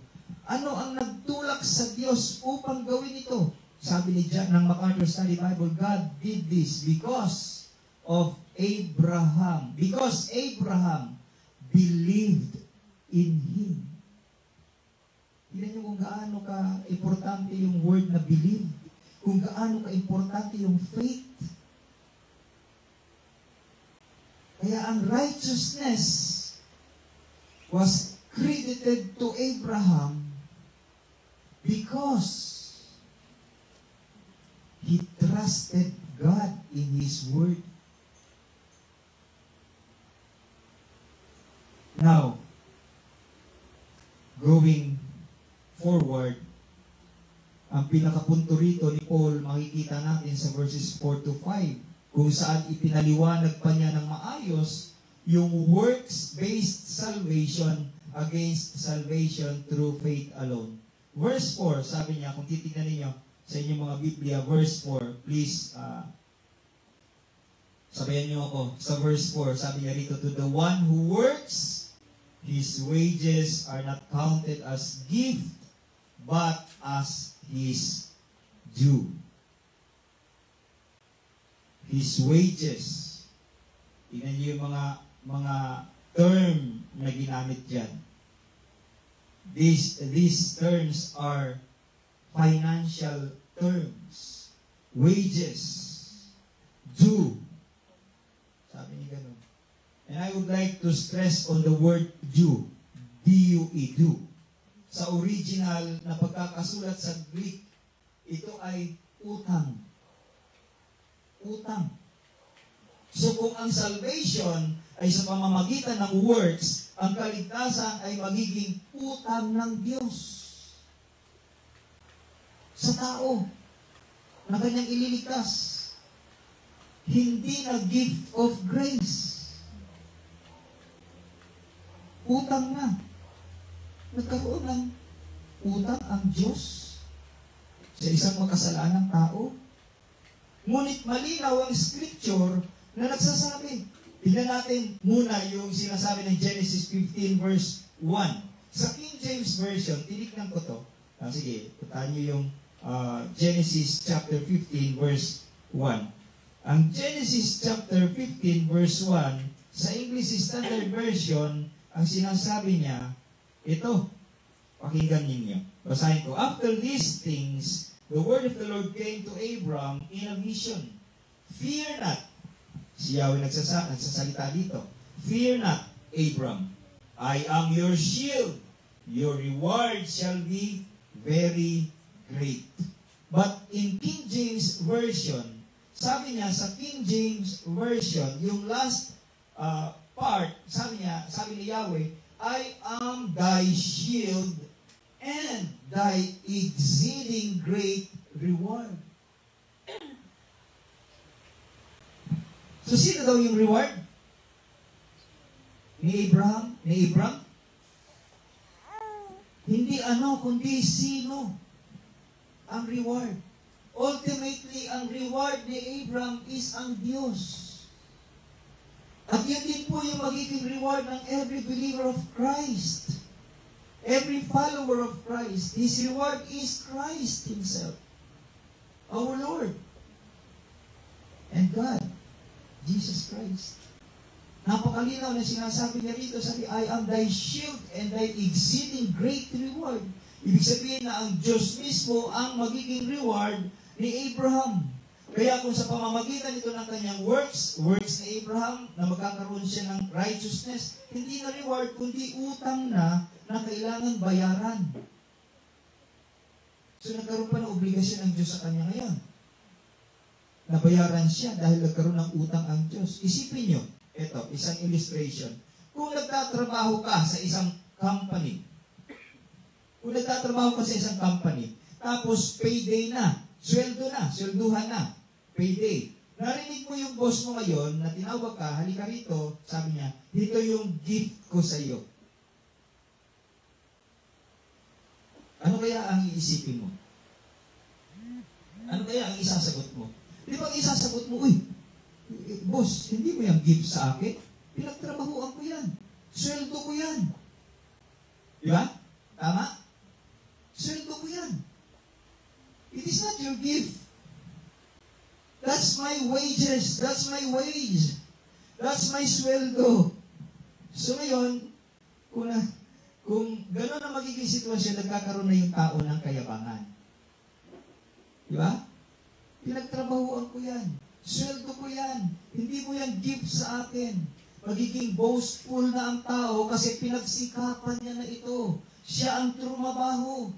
Ano ang nagtulak sa Diyos upang gawin ito? Sabi ni John ng MacArthur Study Bible, God did this because of Abraham. Because Abraham believed in Him. Tignan niyo kung gaano ka-importante yung word na believe. Kung gaano ka-importante yung faith. Kaya ang righteousness was credited to Abraham because he trusted God in His Word. Now, going forward, ang pinakapunto rito ni Paul, makikita natin sa verses 4 to 5, kung saan ipinaliwanag pa niya ng maayos yung works-based salvation against salvation through faith alone. Verse 4, sabi niya, kung titignan ninyo sa inyong mga Biblia, verse 4, please, sabayan niyo ako. Sa verse 4, sabi niya rito, to the one who works, his wages are not counted as gift, but as his due. His wages. Tingnan niyo yung mga term na ginamit dyan. These terms are financial terms. Wages. Due. Sabi niya ganun. And I would like to stress on the word due. D-U-E, due. Sa original na pagkakasulat sa Greek, ito ay utang. Utang. So kung ang salvation ay sa pamamagitan ng works, ang kaligtasan ay magiging utang ng Diyos sa tao na kanyang ililigtas. Hindi na gift of grace. Utang na. Nagkaroon ng utang ang Diyos sa isang makasalanang tao. Ngunit malinaw ang scripture na nagsasabi. Tignan natin muna yung sinasabi ng Genesis 15 verse 1. Sa King James Version, tinignan ko to. Sige, puntahan nyo yung Genesis chapter 15 verse 1. Ang Genesis chapter 15 verse 1, sa English Standard Version, ang sinasabi niya, ito, pakinggan ninyo. Basahin ko. After these things, the word of the Lord came to Abram in a vision. Fear not. Si Yahweh nagsasalita dito. Fear not, Abram. I am your shield. Your reward shall be very great. But in King James Version, sabi niya sa King James Version, yung last part, sabi ni Yahweh, I am thy shield and thy exceeding great reward. So, sino daw yung reward? Ni Abraham? Hindi kundi sino ang reward. Ultimately, ang reward ni Abraham is ang Diyos. At yun din po yung magiging reward ng every believer of Christ. Every follower of Christ. His reward is Christ Himself. Our Lord. And God. Jesus Christ. Napakalinaw na sinasabi niya rito, sabi, I am thy shield and thy exceeding great reward. Ibig sabihin na ang Diyos mismo ang magiging reward ni Abraham. Kaya kung sa pamamagitan ito ng kanyang works ni Abraham, na magkakaroon siya ng righteousness, hindi na reward, kundi utang na kailangan bayaran. So nagkaroon pa ng obligasyon ng Diyos sa kanya ngayon. Nabayaran siya dahil nagkaroon ng utang ang Diyos. Isipin nyo, ito, isang illustration. Kung nagtatrabaho ka sa isang company, tapos payday na, swelduhan na, payday. Narinig mo yung boss mo ngayon na tinawag ka, halika rito, sabi niya, dito yung gift ko sa iyo. Ano kaya ang iisipin mo? Ano kaya ang isasagot mo? Di ba ang isasagot mo, uy, boss, hindi mo yung gift sa akin? Pinagtrabahuan ko yan. Sweldo ko yan. Di ba? Tama? Sweldo ko yan. It is not your gift. That's my wages. That's my wage. That's my sweldo. So ngayon, kung gano'n ang magiging sitwasyon, nagkakaroon na yung tao ng kayabangan. Di ba? Pinagtrabahuan ko yan. Sweldo ko yan. Hindi mo yan gift sa akin. Magiging boastful na ang tao kasi pinagsikapan niya na ito. Siya ang trumabaho.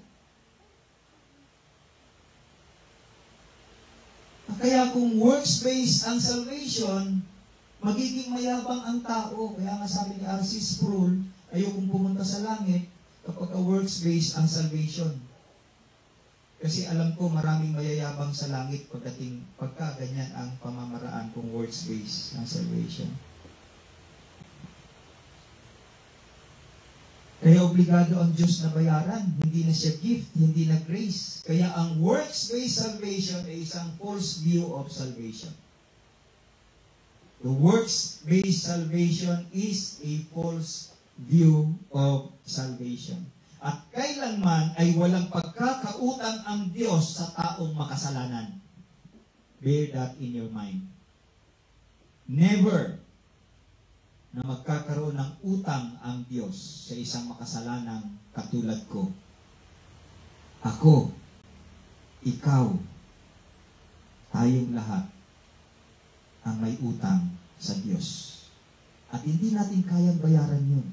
Kaya kung works-based ang salvation, magiging mayabang ang tao. Kaya nga sabi ni R.C. Sproul, ayokong pumunta sa langit kapag works-based ang salvation. Kasi alam ko maraming mayayabang sa langit pagka ganyan ang pamamaraan kung works-based ang salvation. Kaya obligado ang Diyos na bayaran. Hindi na siya gift, hindi na grace. Kaya ang works-based salvation ay isang false view of salvation. The works-based salvation is a false view of salvation. At kailanman ay walang pagkakautang ang Diyos sa taong makasalanan. Bear that in your mind. Never na magkakaroon ng utang ang Diyos sa isang makasalanang katulad ko. Ako, ikaw, tayong lahat ang may utang sa Diyos. At hindi natin kayang bayaran yun.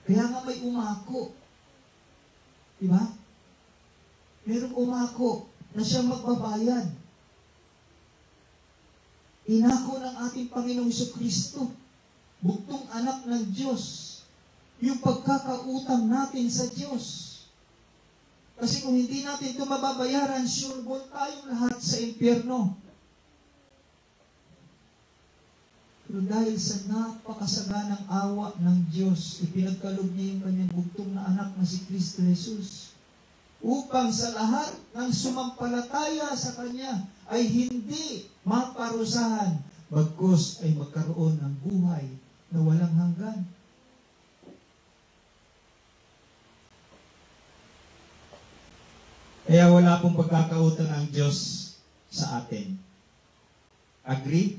Kaya nga may umako. Diba? Merong umako na siyang magbabayad. Inako ng ating Panginoong Jesucristo, bugtong anak ng Diyos, yung pagkakautang natin sa Diyos. Kasi kung hindi natin ito mababayaran, sure ball tayong lahat sa impyerno. Pero dahil sa napakasaganang awa ng Diyos, ipinagkaloob niya yung kanyang bugtong na anak na si Kristo Jesus, upang sa lahat ng sumampalataya sa Kanya ay hindi maparusahan, bagkus ay magkaroon ng buhay na walang hanggan. Kaya wala pong pagkakautang ang Diyos sa atin. Agree?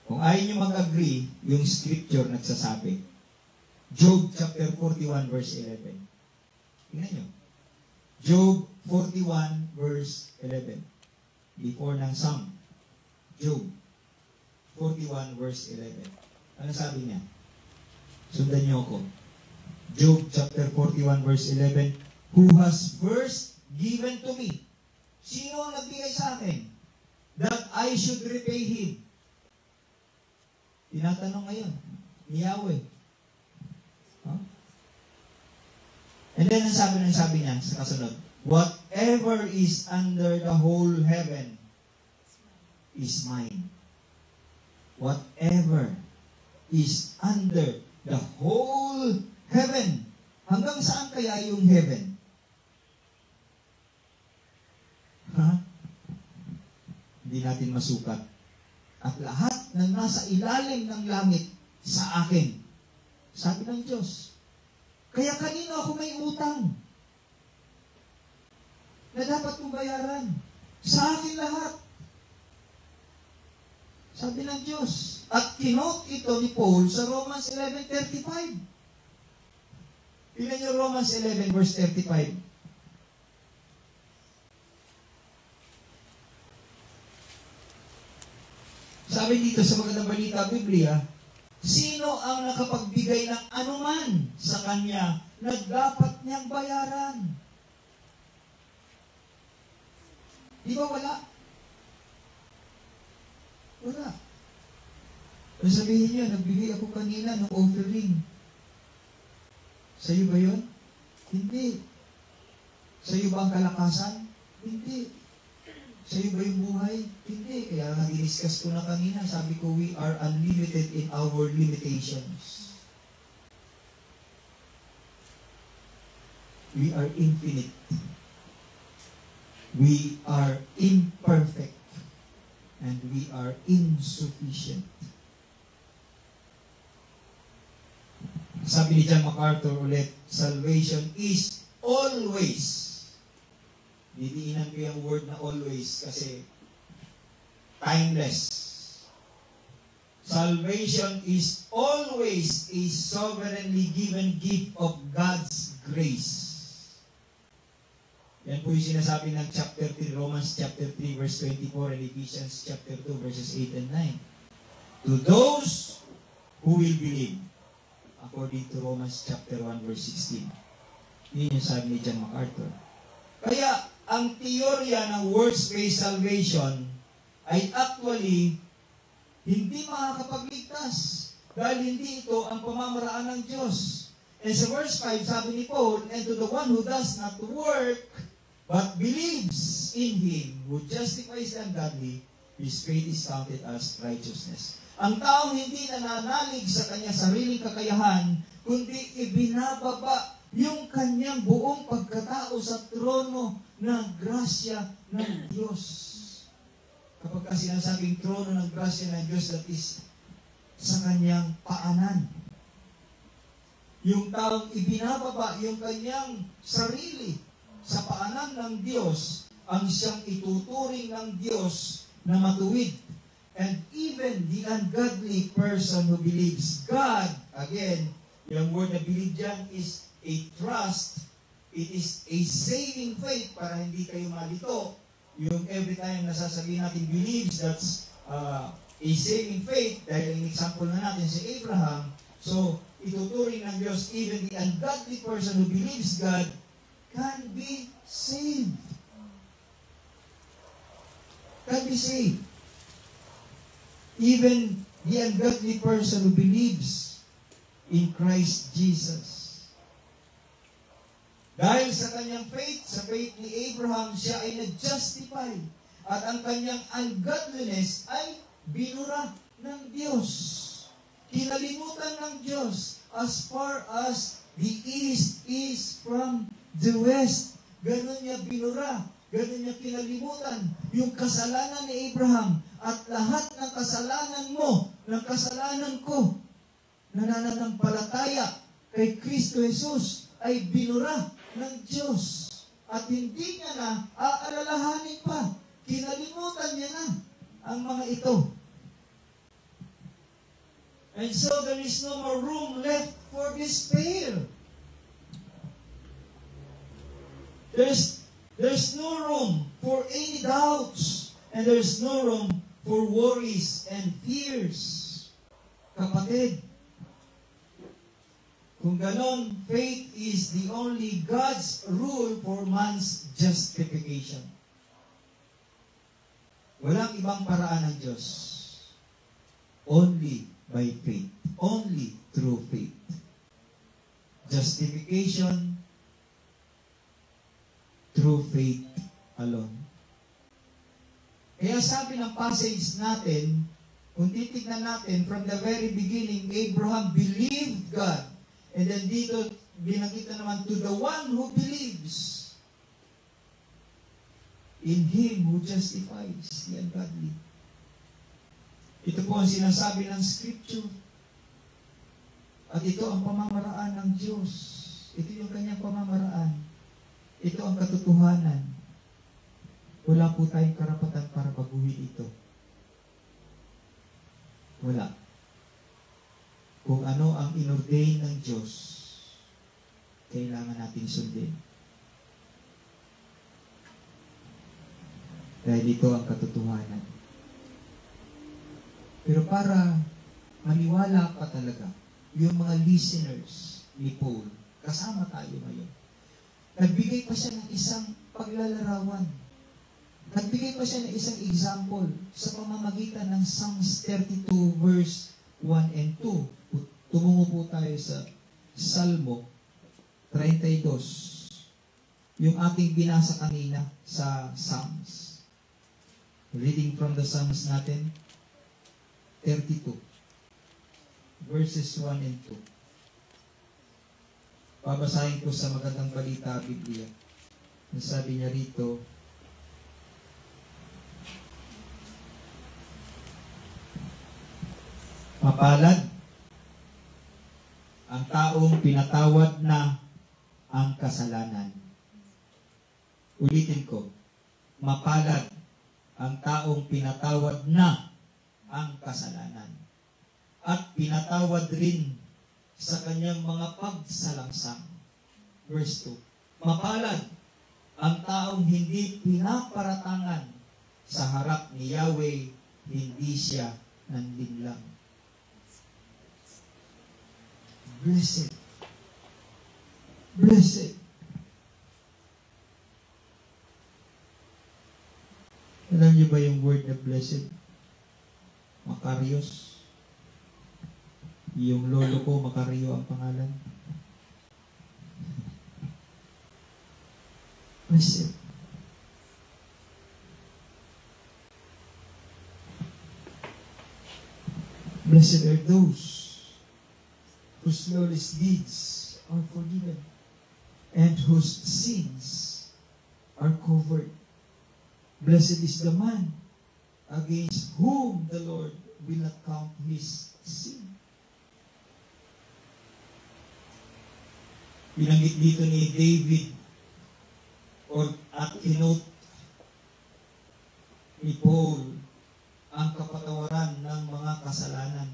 Kung ayaw nyo mag-agree, yung scripture nagsasabi. Job chapter 41 verse 11. Tingnan nyo. Job 41 verse 11. Before ng Psalm. Job 41 verse 11. Ano sabi niya? Sundan niyo ako. Job chapter 41 verse 11. Who has first given to me? Sino ang nagbigay sa akin? That I should repay him. Tinatanong ngayon ni Yahweh. Huh? And then ang sabi niya sa kasunod, whatever is under the whole heaven is mine. Whatever is under the whole heaven. Hanggang saan kaya yung heaven? Hindi natin masukat. at lahat ng nasa ilalim ng langit sa akin. Sabi ng Diyos. Kaya kanino ako may utang na dapat kong bayaran? Sa akin lahat. Sabi ng Diyos. At kinote ito ni Paul sa Romans 11:35. Tingnan niyo Romans 11 verse 35. Sabi dito sa Magandang Balita Biblia, sino ang nakapagbigay ng anuman sa kanya na dapat niyang bayaran? Di ba wala? Wala. Kung sabihin niyo, nagbigay ako kanina ng offering. Sa'yo ba yun? Hindi. Sa'yo ba ang kalakasan? Hindi. Sa'yo ba yung buhay? Hindi. Kaya nga diniscuss ko na kanina, sabi ko, we are unlimited in our limitations. We are infinite. We are imperfect. And we are insufficient. Sabi ni John MacArthur ulit, salvation is always. Didiinan ko yung word na always kasi timeless. Salvation is always a sovereignly given gift of God's grace. Yan po yung sinasabi ng chapter 3, Romans chapter 3 verse 24 and Ephesians chapter 2 verses 8 and 9. To those who will believe, according to Romans chapter 1 verse 16. Yun yung sabi ni John MacArthur. Kaya, ang teorya ng works-based salvation ay actually hindi makakapagligtas dahil hindi ito ang pamamaraan ng Diyos. And sa verse 5, sabi ni Paul, and to the one who does not work, but believes in Him who justifies the ungodly, his faith is counted as righteousness. Ang taong hindi nananalig sa kanyang sariling kakayahan, kundi ibinababa yung kanyang buong pagkatao sa trono ng grasya ng Diyos. Kapag kasi sinasabing trono ng grasya ng Diyos, that is sa kanyang paanan. Yung taong ibinababa yung kanyang sarili sa paanan ng Diyos, ang siyang ituturing ng Diyos na matuwid. And even the ungodly person who believes God, again, yung word na believe dyan is a trust. It is a saving faith para hindi kayo malito. Yung every time nasasabihin natin believes, that's a saving faith. Dahil ang example na natin si Abraham. So, ituturing ng Diyos, even the ungodly person who believes God can be saved. Can be saved. Even the ungodly person who believes in Christ Jesus. Dahil sa kanyang faith, sa faith ni Abraham, siya ay nag-justify. At ang kanyang ungodliness ay binura ng Diyos. Kinalimutan ng Diyos as far as the east is from the west. Ganon niya binura. Ganon niya kinalimutan. Yung kasalanan ni Abraham at lahat ng kasalanan mo, ng kasalanan ko, na nananampalataya kay Kristo Jesus ay binura ng Diyos. At hindi niya na aalalahanin pa. Kinalimutan niya na ang mga ito. And so there is no more room left for despair. There's no room for any doubts. And there's no room for worries and fears. Kapatid, kung ganon, faith is the only God's rule for man's justification. Walang ibang paraan ng Diyos. Only by faith. Only through faith. Justification through faith alone. Kaya sabi ng passage natin, kung titignan natin, from the very beginning, Abraham believed God. And then dito, binanggit na naman, to the one who believes in Him who justifies the ungodly. Ito po ang sinasabi ng Scripture. At ito ang pamamaraan ng Diyos. Ito yung kanyang pamamaraan. Ito ang katotohanan. Wala po tayong karapatan para baguhin ito. Wala. Kung ano ang inordain ng Diyos, kailangan natin sundin. Dahil ito ang katotohanan. Pero para maniwala pa talaga, yung mga listeners ni Paul, kasama tayo ngayon. Nagbigay pa siya ng isang paglalarawan. Nagbigay pa siya ng isang example sa pamamagitan ng Psalms 32 verse 1 and 2. Tumungo po tayo sa Salmo 32. Yung ating binasa kanina sa Psalms. Reading from the Psalms natin, 32. Verses 1 and 2. Babasahin ko sa Magandang Balita, Biblia. Nasabi niya rito, mapalad ang taong pinatawad na ang kasalanan. Ulitin ko, mapalad ang taong pinatawad na ang kasalanan. At pinatawad rin sa kanyang mga pagsalangsang. Verse 2. Mapalad ang taong hindi pinaparatangan sa harap ni Yahweh, hindi siya nanlinlang. Blessed. Blessed. Alam niyo ba yung word na blessed? Makarios. Yung lolo ko, Makario ang pangalan. Blessed. Blessed are those whose lawless deeds are forgiven and whose sins are covered. Blessed is the man against whom the Lord will not count his sin. Binanggit dito ni David at kinote ni Paul ang kapatawaran ng mga kasalanan.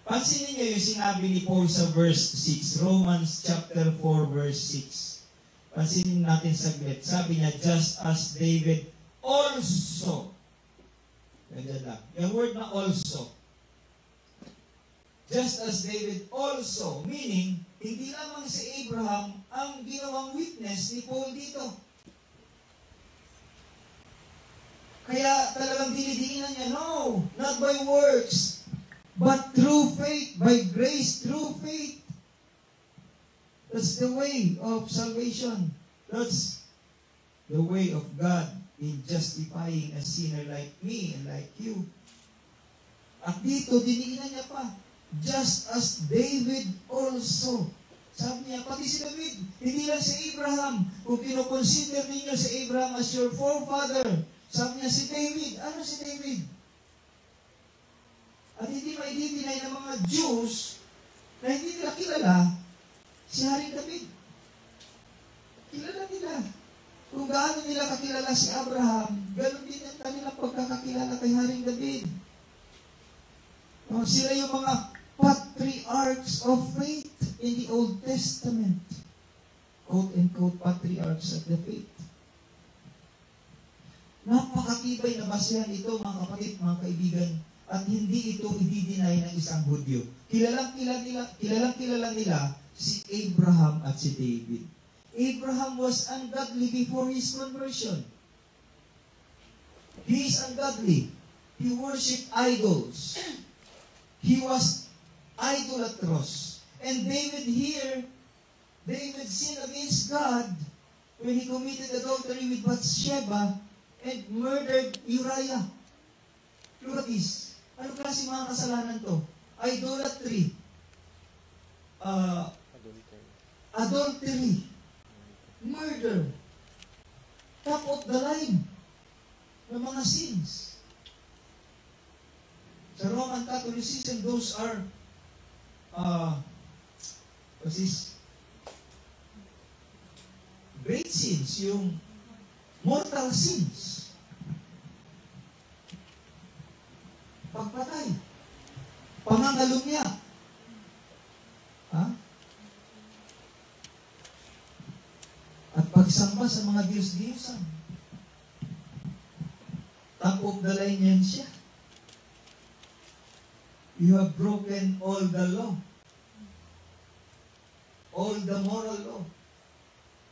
Pansinin niyo yung sinabi ni Paul sa verse 6, Romans chapter 4 verse 6. Pansinin natin saglit. Sabi niya, just as David also. Ganda lang. Yung word na also. Just as David also, meaning, hindi lamang si Abraham ang ginawang witness ni Paul dito. Kaya talagang dinidiinan niya, no, not by works, but through faith, by grace, through faith. That's the way of salvation. That's the way of God in justifying a sinner like me and like you. At dito, diniinan niya pa, just as David also. Sabi niya, pati si David, hindi lang si Abraham. Kung kinoconsider ninyo si Abraham as your forefather, sabi niya si David. Ano si David? At hindi ma-i-deny ng mga Jews na hindi nila kilala si Haring David. Kilala nila. Kung gaano nila kakilala si Abraham, ganoon din ang kanilang pagkakakilala kay Haring David. Sila yung mga patriarchs of faith in the Old Testament. Quote-unquote patriarchs of the faith. Napakatibay na basehan ito, mga kapatid, mga kaibigan, at hindi ito i-deny ng isang Hudyo. Kilalang kilala nila si Abraham at si David. Abraham was ungodly before his conversion. He is ungodly. He worshipped idols. He was idolatrous. And David here, David sinned against God when he committed adultery with Bathsheba and murdered Uriah. Look at this. Ano klase mga kasalanan to? Idolatry. Adultery. Murder. Top of the line ng mga sins. Sa Roman Catholicism, those are great sins, yung mortal sins. Pagpatay, pangangalunya, at pagsamba sa mga Diyos-Diyosan. Top of the line yan siya. You have broken all the law. All the moral law.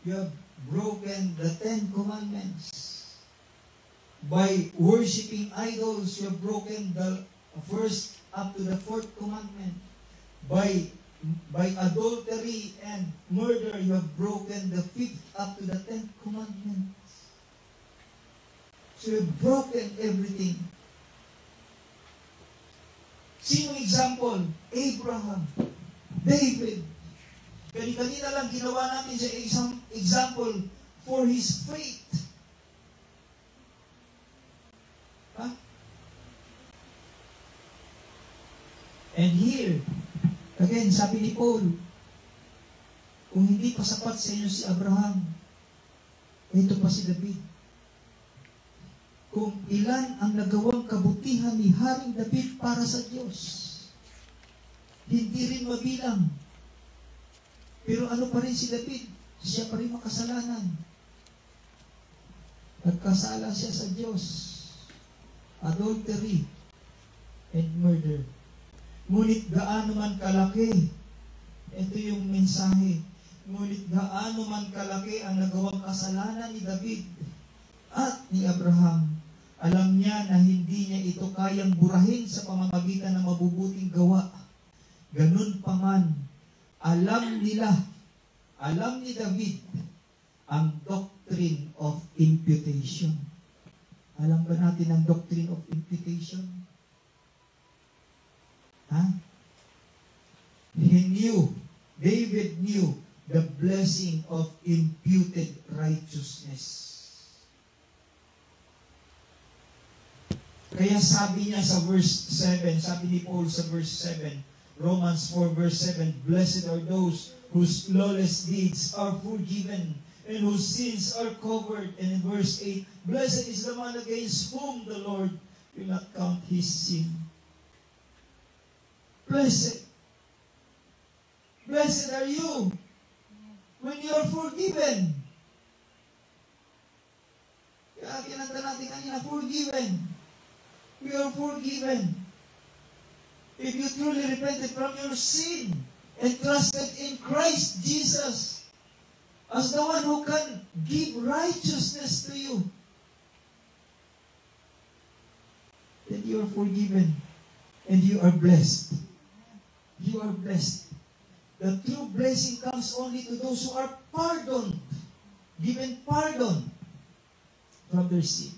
You have broken the 10 Commandments. By worshiping idols, you have broken the first up to the 4th commandment. By adultery and murder, you have broken the 5th up to the 10th commandment. So you have broken everything. Sino example? Abraham, David. Kanina lang ginawa natin sa example for his faith. And here, again, sabi ni Paul, kung hindi pa sapat sa inyo si Abraham, ito pa si David. Kung ilan ang nagawang kabutihan ni Haring David para sa Diyos, hindi rin mabilang. Pero ano pa rin si David? Siya pa rin makasalanan. Nagkasala siya sa Diyos. Adultery and murder. Ngunit gaano man kalaki, ito yung mensahe, ngunit gaano man kalaki ang nagawang kasalanan ni David at ni Abraham, alam niya na hindi niya ito kayang burahin sa pamamagitan ng mabubuting gawa. Ganun pa man, alam ni David ang doctrine of imputation. Alam ba natin ang doctrine of imputation? David knew the blessing of imputed righteousness. Kaya sabi niya sa verse 7, sabi ni Paul sa verse 7, Romans 4 verse 7, Blessed are those whose lawless deeds are forgiven and whose sins are covered. And in verse 8, Blessed is the man against whom the Lord will not count his sin. Blessed. Blessed are you when you are forgiven. Kaya kinanta natin kanina, forgiven. We are forgiven. If you truly repented from your sin and trusted in Christ Jesus as the one who can give righteousness to you, then you are forgiven and you are blessed. You are blessed. The true blessing comes only to those who are pardoned, given pardon from their sins.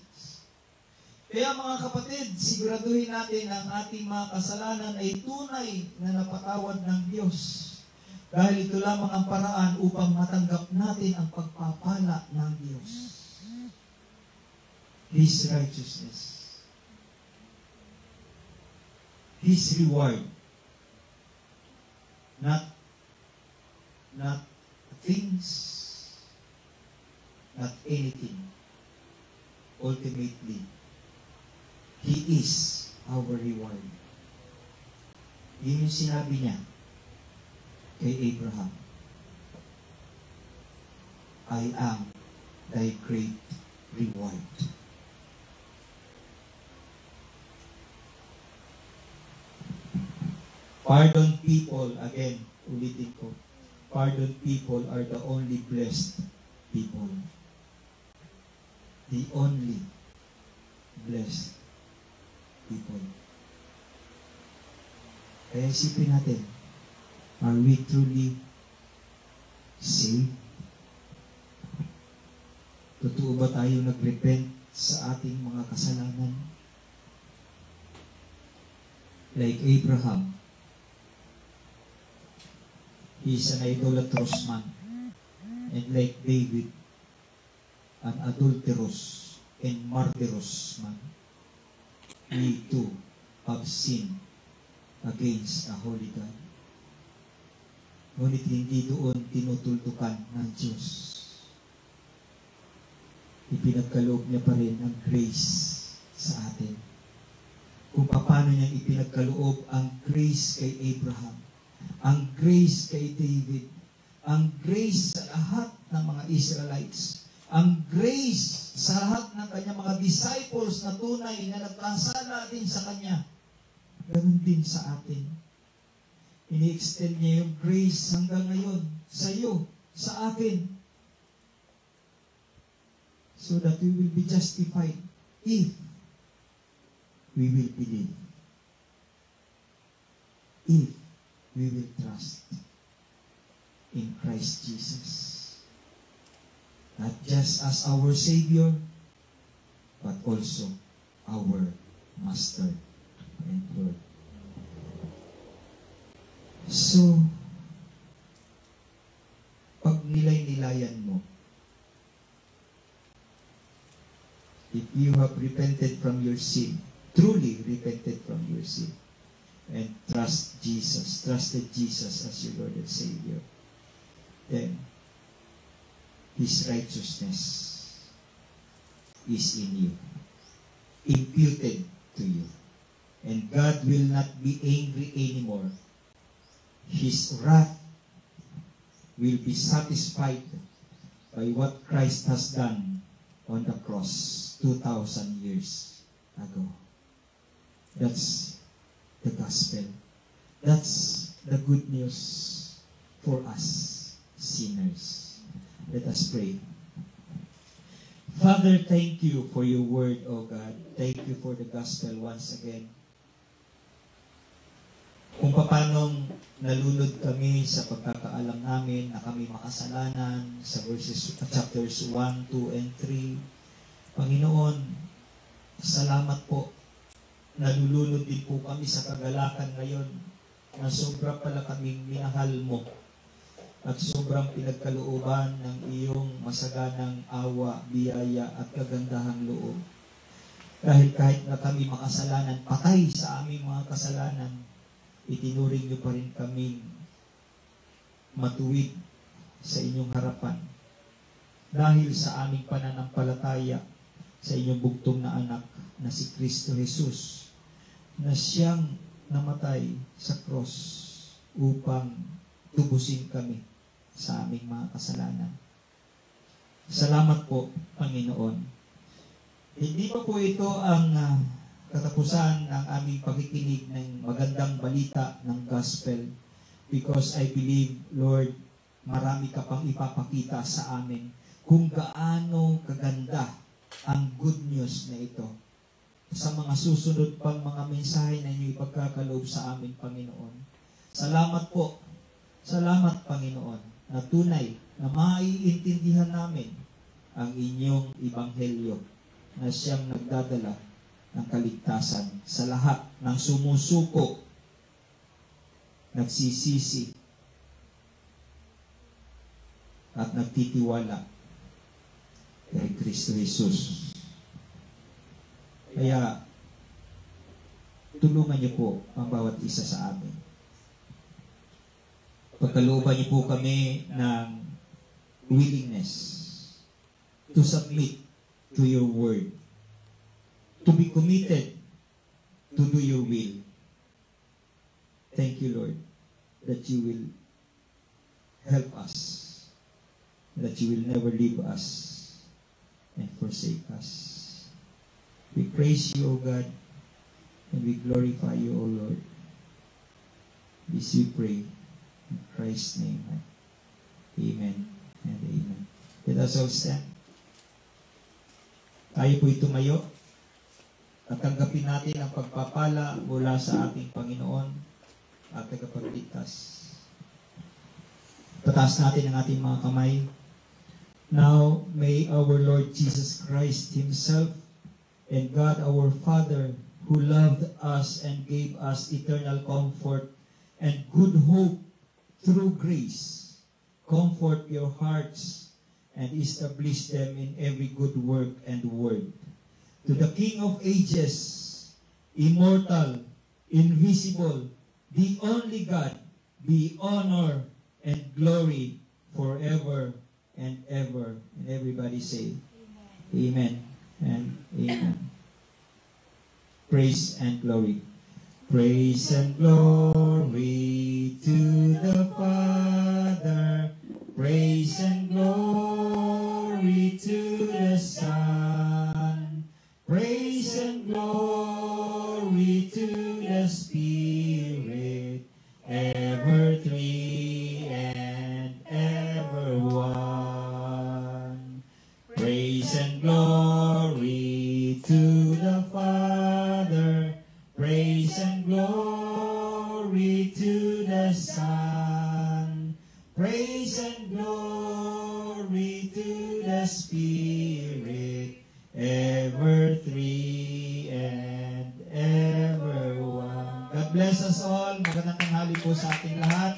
Kaya mga kapatid, siguraduhin natin ang ating mga kasalanan ay tunay na napatawad ng Diyos. Dahil ito lamang ang paraan upang matanggap natin ang pagpapala ng Diyos. His righteousness. His reward. Not things, not anything. Ultimately, He is our reward. Yun yung sinabi niya kay Abraham. I am thy great reward. Pardon people, again, ulitin ko. Pardon people are the only blessed people. The only blessed people. Kaya isipin natin, are we truly saved? Totoo ba tayo nag-repent sa ating mga kasalanan? Like Abraham, he is an idolatrous man. And like David, an adulterous and murderous man. We too have sinned against a holy God. Ngunit hindi doon tinutultukan ng Diyos. Ipinagkaloob niya pa rin ang grace sa atin. Kung paano niya ipinagkaloob ang grace kay Abraham, ang grace kay David, ang grace sa lahat ng mga Israelites, ang grace sa lahat ng kanyang mga disciples na tunay na nagkasala din sa kanya. Ganun din sa atin. Ini-extend niya yung grace hanggang ngayon sa iyo, sa akin. So that we will be justified if we will believe. If we will trust in Christ Jesus. Not just as our Savior, but also our Master and Lord. So, pag nilay-nilayan mo, if you have repented from your sin, truly repented from your sin, and trusted Jesus as your Lord and Savior, then His righteousness is in you, imputed to you. And God will not be angry anymore. His wrath will be satisfied by what Christ has done on the cross 2,000 years ago. That's the gospel. That's the good news for us sinners. Let us pray. Father, thank you for your word, O God. Thank you for the gospel once again. Kung paano nalunod kami sa pagkakaalam namin na kami makasalanan sa chapters 1, 2, and 3. Panginoon, salamat po. Nalulunod din po kami sa kagalakan ngayon na sobra pala kaming minahal mo at sobrang pinagkalooban ng iyong masaganang awa, biyaya at kagandahang loob. Dahil kahit na kami makasalanan, patay sa aming mga kasalanan, itinuring niyo pa rin kaming matuwid sa inyong harapan. Dahil sa aming pananampalataya sa inyong bugtong na anak na si Kristo Jesus, na siyang namatay sa cross upang tubusin kami sa aming mga kasalanan. Salamat po, Panginoon. Hindi pa po ito ang katapusan ng aming pakikinig ng magandang balita ng gospel, because I believe, Lord, marami ka pang ipapakita sa amin kung gaano kaganda ang good news na ito sa mga susunod pang mga mensahe na inyo ipagkakaloob sa amin, Panginoon. Salamat po. Salamat, Panginoon, na tunay na maiintindihan namin ang inyong ebanghelyo na siyang nagdadala ng kaligtasan sa lahat ng sumusuko, nagsisisi, at nagtitiwala kay Kristo Jesus. Kaya, tulungan niyo po ang bawat isa sa amin. Pagkalooban niyo po kami ng willingness to submit to your word, to be committed to do your will. Thank you, Lord, that you will help us, that you will never leave us and forsake us. We praise you, O God, and we glorify you, O Lord. This we pray in Christ's name. Amen and amen. Let us all stand. Tayo po'y tumayo at tanggapin natin ang pagpapala mula sa ating Panginoon at tagapagligtas. Pataas natin ang ating mga kamay. Now, may our Lord Jesus Christ Himself and God our Father, who loved us and gave us eternal comfort and good hope through grace, comfort your hearts and establish them in every good work and word. To the King of ages, immortal, invisible, the only God, be honor and glory forever and ever. And everybody say, Amen and amen. Praise and glory. Praise and glory to the Father. Praise and glory to the Son. Praise and glory to the Spirit. Ever three and ever one. Praise and glory to the Father. Praise and glory to the Son. Praise and glory to the Spirit. Ever three and ever one. God bless us all. Magandang tanghali po sa ating lahat.